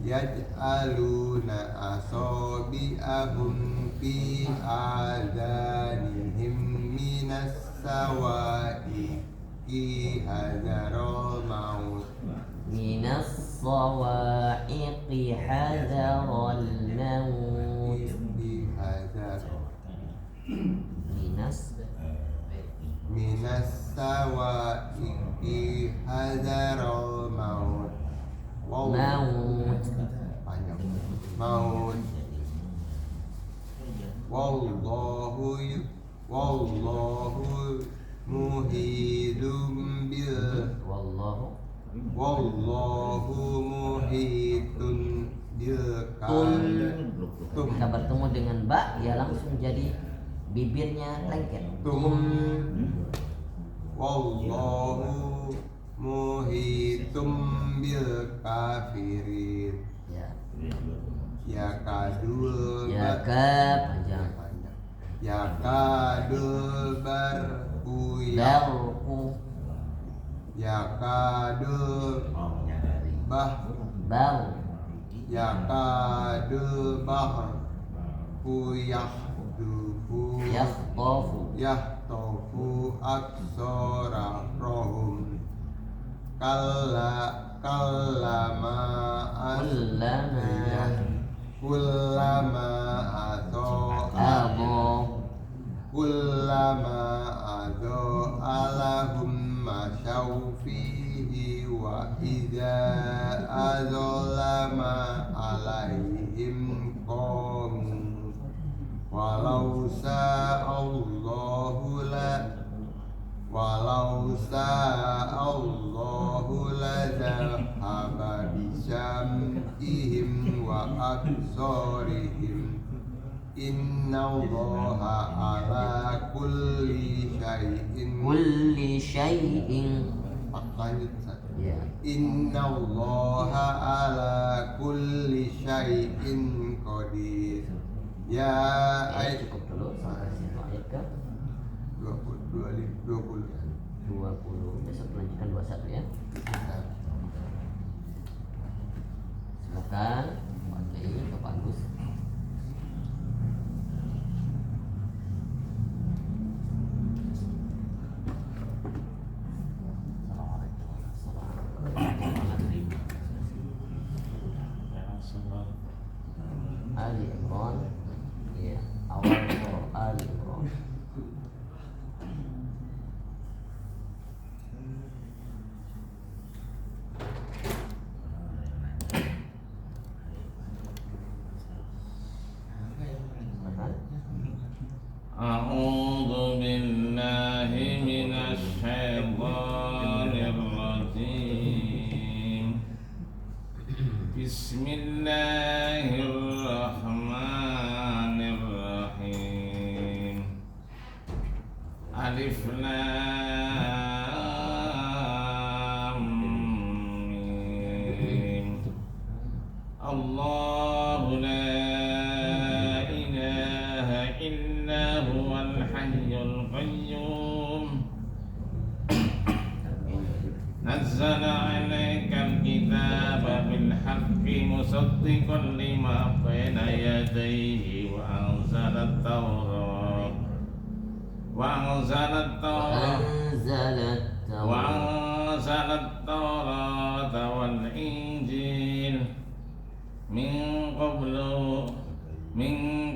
yaj'aluna asabi'ahum fi adanihim minas sawa'iqi hadaral maut minas sawa'iqi hadaral maut minas sawa'iqi hadaral maut panjang maut wallahu muhidum bil wallahu muhitun bil Kita bertemu dengan ba, ya langsung jadi bibirnya lengket. Wallahu muhitum bil kafirin. Ya kadul panjang. Ya kadul barku ya kadul bau ya kadul bahr yahtofu aksora rohum kullama ado alahum masyaw fihi wa idza azolama alaihim qamu walau sa'allahu la dhahaba bisyam'ihim wa absarihim innallaha ala kulli syai'in innallaha ala kulli syai'in qadir. Ya ayat cukup dulu sampai situ ayat ke 20. Besok lanjutkan 21 ya. Silakan Pak Kiai, Pak Agus. Ali Imran, ya, awal surah Ali Imran. A'udzu billahi minasy syaithanir rajim. Bismillahirrahmanirrahim. Alif Lam Mim. Allahu la ilaha illa huwal hayyul qayyum. Nazzala 'alaikal kitaba bil haqqi musaddiqan lima bayna yadayhi wa anzalat tawrat wal injil min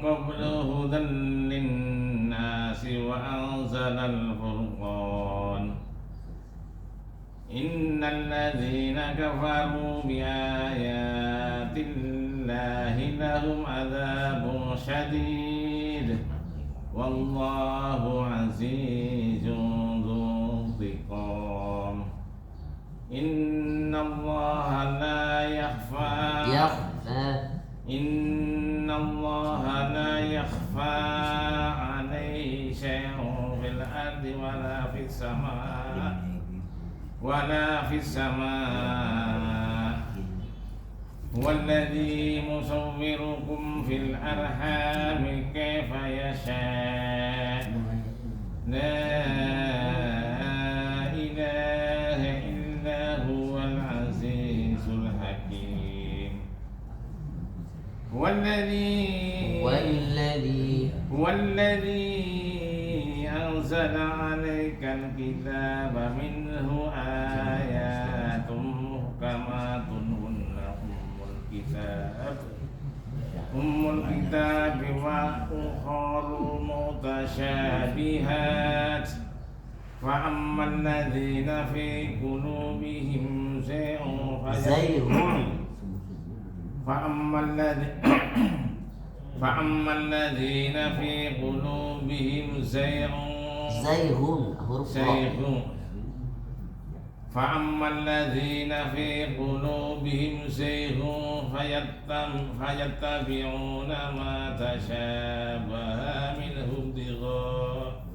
qablu hudan linnasi wa anzalal furqan. Innal ladzina kafaru bi ayatillahi lahum adzabun syadid wallahu azizun dzuntiqam. Innallaha la yakhfa يخفى عليه شيء في الأرض ولا في السماء هو الذي مصوركم في الأرحام كيف يشاء لا إله إلا هو العزيز الحكيم هو الذي أنزل عليك الكتاب منه آيات محكمات أم الكتاب وأخر متشابهات فأما الذين في قلوبهم زيغ فأما الذين في قلوبهم زيغ فأما الذين في قلوبهم زيغ فيتبعون ما تشابه منه ابتغاء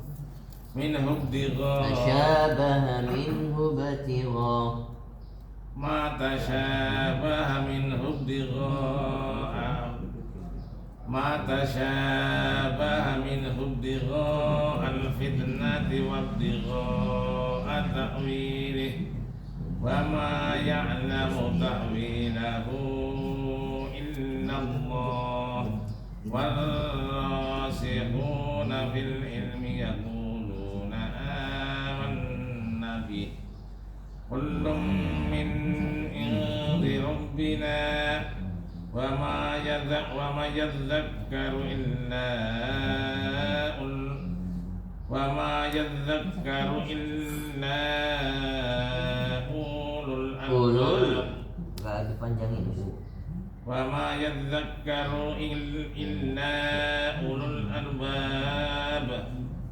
الفتنة وابتغاء تأويله وما يعلم تأويله إلا الله والراسخون في العلم يقولون آمنا به كل من عند ربنا وما يذكر إلا أولو الألباب وما يذكر إلا أولو الألباب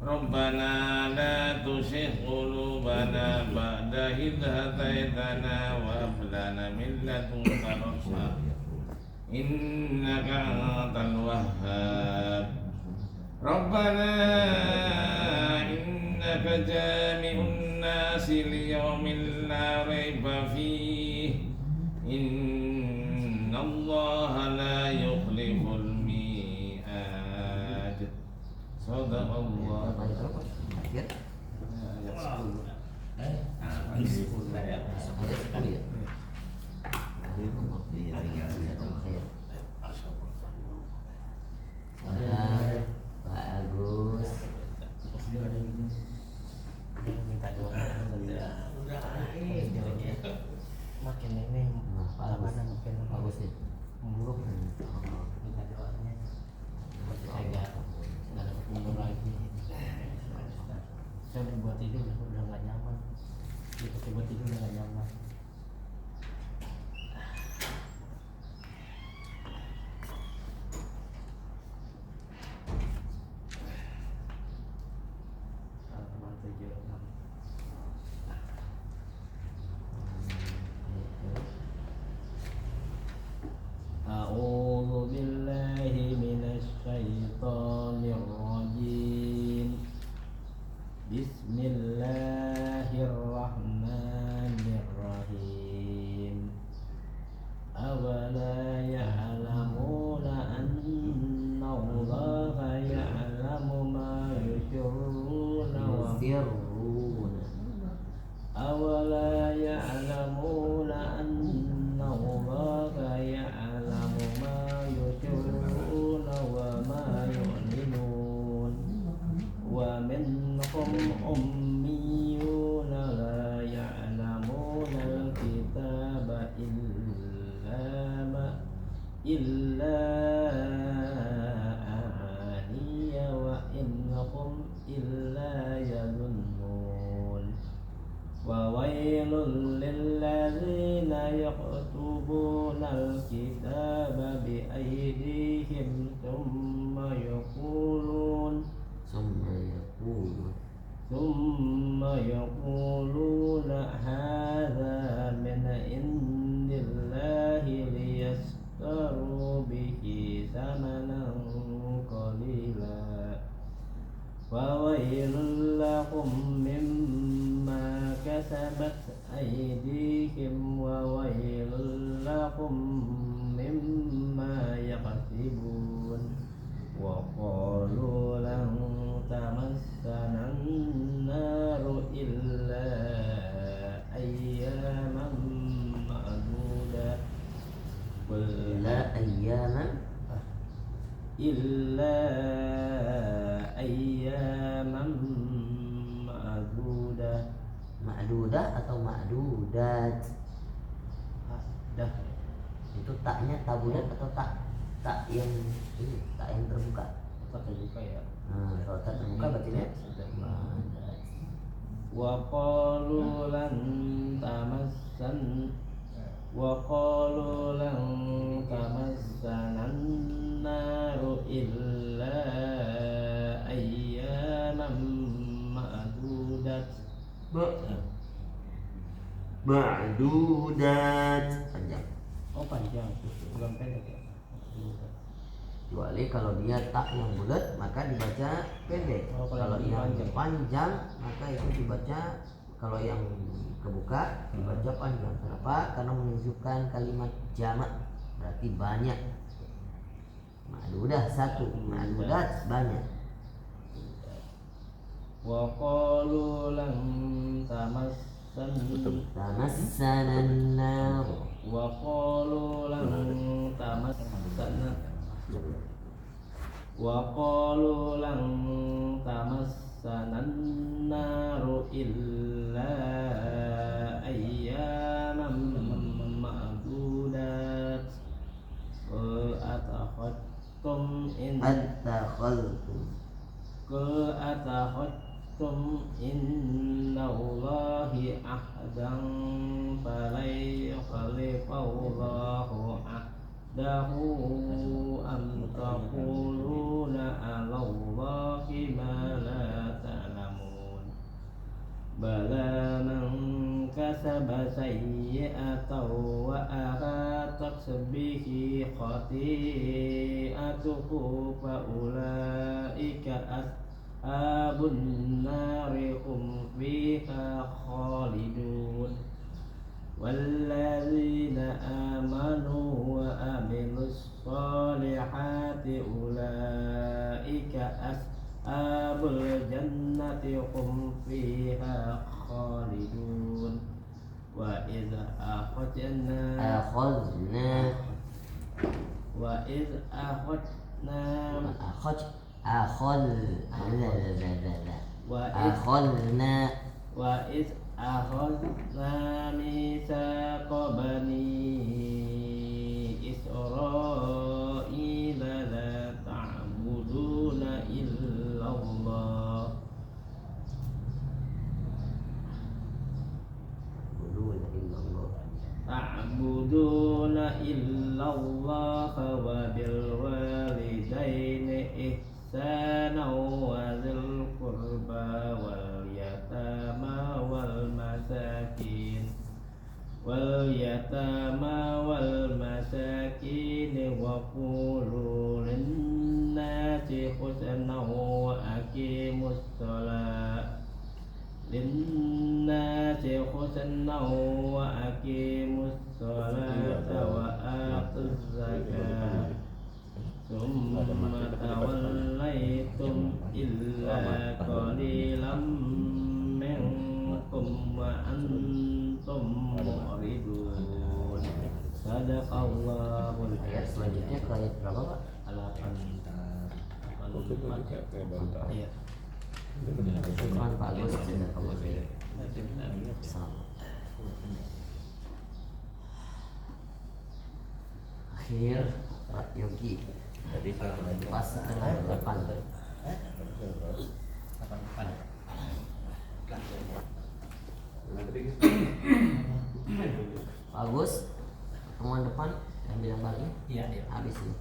ربنا لا تزغ قلوبنا بعد إذ هديتنا وهب لنا من لدنك رحمة إنك أنت الوهاب ربنا إنك جامع الناس ليوم لا ريب فيه إن الله لا يخلف الميعاد صدق الله Pak Agus minta doa makin ini pengalaman makin bagus nih memburuk minta doanya saya nggak dapat umur lagi saya buat tidur udah nggak nyaman itu buat tidur udah nggak nyaman. A'udzu billahi minasy syaithanir rajim. Bismillahirrahmanirrahim. Awala ya'lamuna anna Allaha ya'lamu ma yusirruna wa awala ya'lamuna anna Allaha ya'lamu ma yusirruna wa ma yu'linun wa minhum ummiyuna la ya'lamuna al-kitaba illa amaniya wa innahum illa yadhunnun wa wailul lilladzina yaktubuna al-kitaba bi aydihim thumma yaquluna hadha min indillahi liyastaru bihi thamanan qalila وويل لكم مما كسبت أيديكم وويل لكم مما يكسبون وقالوا لن تمسنا النار إلا أياما معدودة إلا أياما إلا أياما معدودة Ma'dudah atau ma'dudat? dah Itu taknya tabudat atau tak yang ini, tak yang terbuka? tak terbuka ya. Nah, kalau tak terbuka berarti ya وقالوا لن تمسنا النار إلا أياما معدودة Ma'dudat panjang. oh panjang bukan pendek ya. Kecuali kalau dia tak yang bulat maka dibaca pendek. Oh, Kalau yang yang panjang maka itu dibaca, kalau yang kebuka dibaca panjang. Kenapa? Karena menunjukkan kalimat jamak, berarti banyak. Ma'dudah satu, ma'dudat banyak. وقالوا لن Tamassana an-nar. وقالوا لن تمسنا وقالوا لن تمسنا النار إلا أياما معدودات قل أتخذتم إن الله أحدا فلن يخلف الله أحده أم تقولون على الله ما لا تعلمون بلى من كسب سيئة وأحاطت به خطيئته فأولئك أصحاب النار هم فيها خالدون والذين آمنوا وعملوا الصالحات أولئك أصحاب الجنة هم فيها خالدون وإذ أخذنا وإذ أخذنا ميثاق بني إسرائيل لا تعبدون إلا الله وبالوالدين إحسانا وذي القربى واليتامى والمساكين وقولوا للناس حسنا وأقيموا الصلاة وآتوا الزكاة ثم توليتم إلا قليلا منكم وأنتم معرضون صدق الله Ayat selanjutnya ke ayat berapa Pak? Ayat Syukran Pak Agus. Akhir Pak Yogi pas setengah 8. Pak Agus, pertemuan depan yang bilang balik. Iya. Habis ini.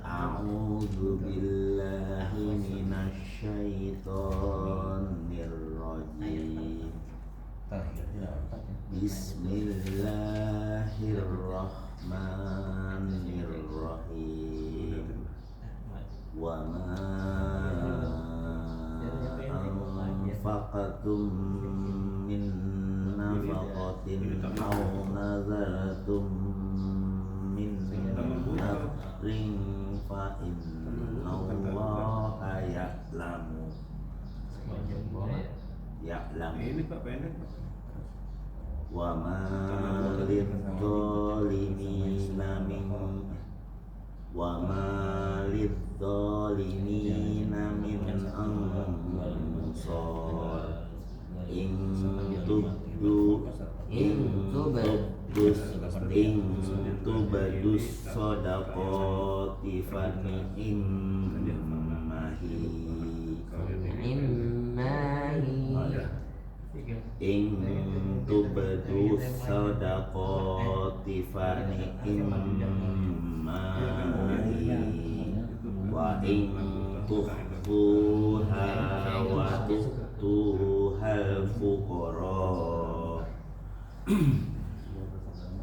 A'udzu billahi minasyaitonir rajim. Bismillahirrahmanirrahim. wa ma anfaqtum min nafaqatin aw nazartum min nadrin fa innallaha ya'lamu. Ini Pak pendek Pak. Wa ma lidzalimina min ansor in tubadus sadaqati fa ni'mahi in tubadus sadaqati fa ni'mahi wa in tukhfuha wa tu'tuhal fuqara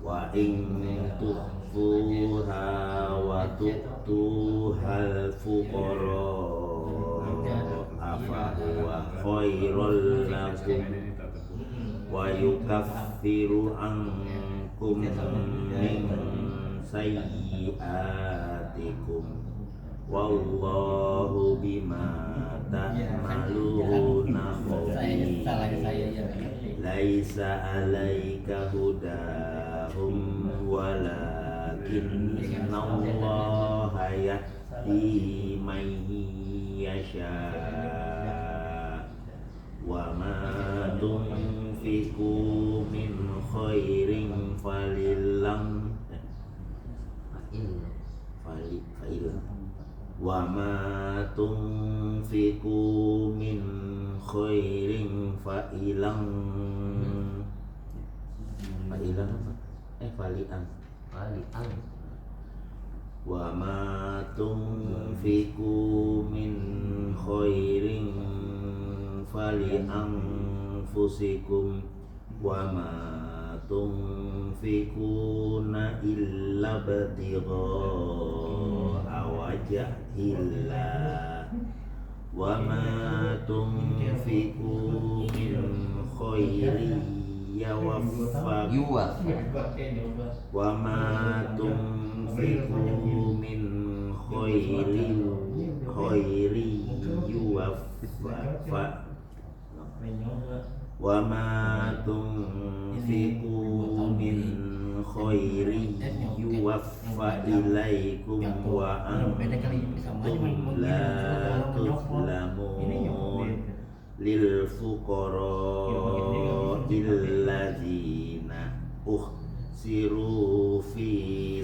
wa in tukhfuha wa tu'tuhal fuqara afa huwa khairul lakum wa yukaffiru ankum min sayyi'atikum wallahu bima ta'maluna khabir. Laisa 'alaika hudahum walakinallaha yahdi man yasha wa ma tunfiqu min khairin wa ma tunfiqu min khairin falian wa ma tunfiqu min khairin fali anfusikum wa ma tunfiquna illa ibtigha'a wajhillah wa ma tunfiqu min khairin wa ma tunfiqu min khairin yuwaffa wa ma tunfiqu min khairin yuwaffa ilaikum wa antum la tuzlamun lil fuqara illadzina uhsiru fi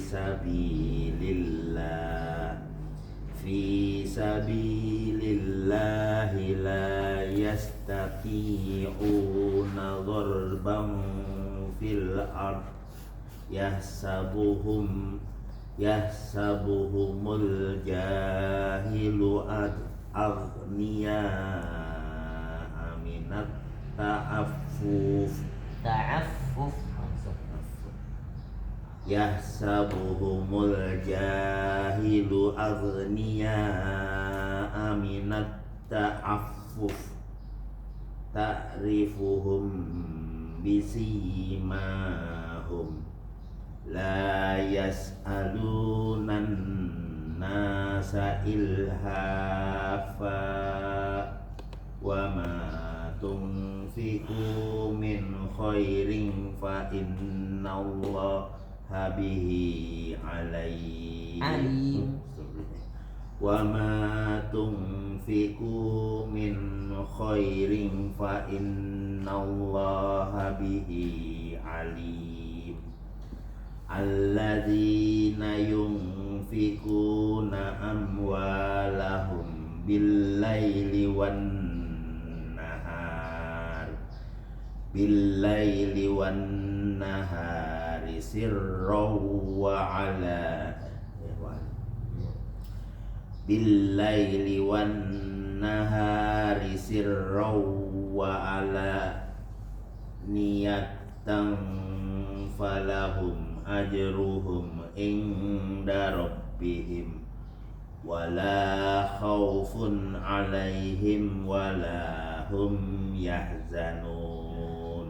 sabilillahi la yastati'una darban fil ard yahsabuhumul jahilu aghniya aminat ta'affuf yahsabuhumul jahilu aghniya aminat ta'affuf ta'rifuhum bisimahum la yas'alunan nasa ilhafa wa ma tunfiqu min khairin fa innallaha bihi alim wa ma tunfiqu min khairin fa innallaha bihi alim. Alladzina yunfikuna amwalahum bil-laili wan-nahari sirran wa ala bil-laili wan-nahari sirran wa ala niyatan falahum ajruhum inda rabbihim wala khaufun alaihim wala hum yahzanun.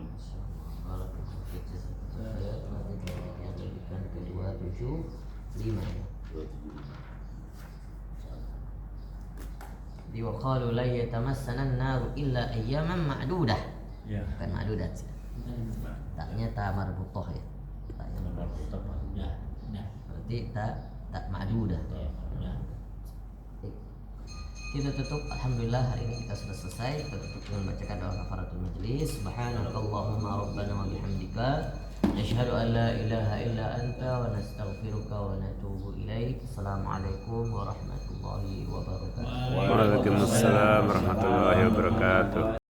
Kedua 75 ya. Di waqalu la yatamassana an-nar illa ayyaman ma'dudah. Ya. Bukan ma'dudat. Taknya ta marbutah ya. Taknya marbutah. Berarti tak ma'dudah. Kita tutup, alhamdulillah hari ini kita sudah selesai. Kita tutup dengan membacakan doa kafaratul majlis. Subhanakallahumma rabbana wa bihamdika nashhadu an la ilaha illa anta wa nastaghfiruka wa natubu ilaik. Assalamualaikum warahmatullahi wabarakatuh. Waalaikumsalam warahmatullahi wabarakatuh.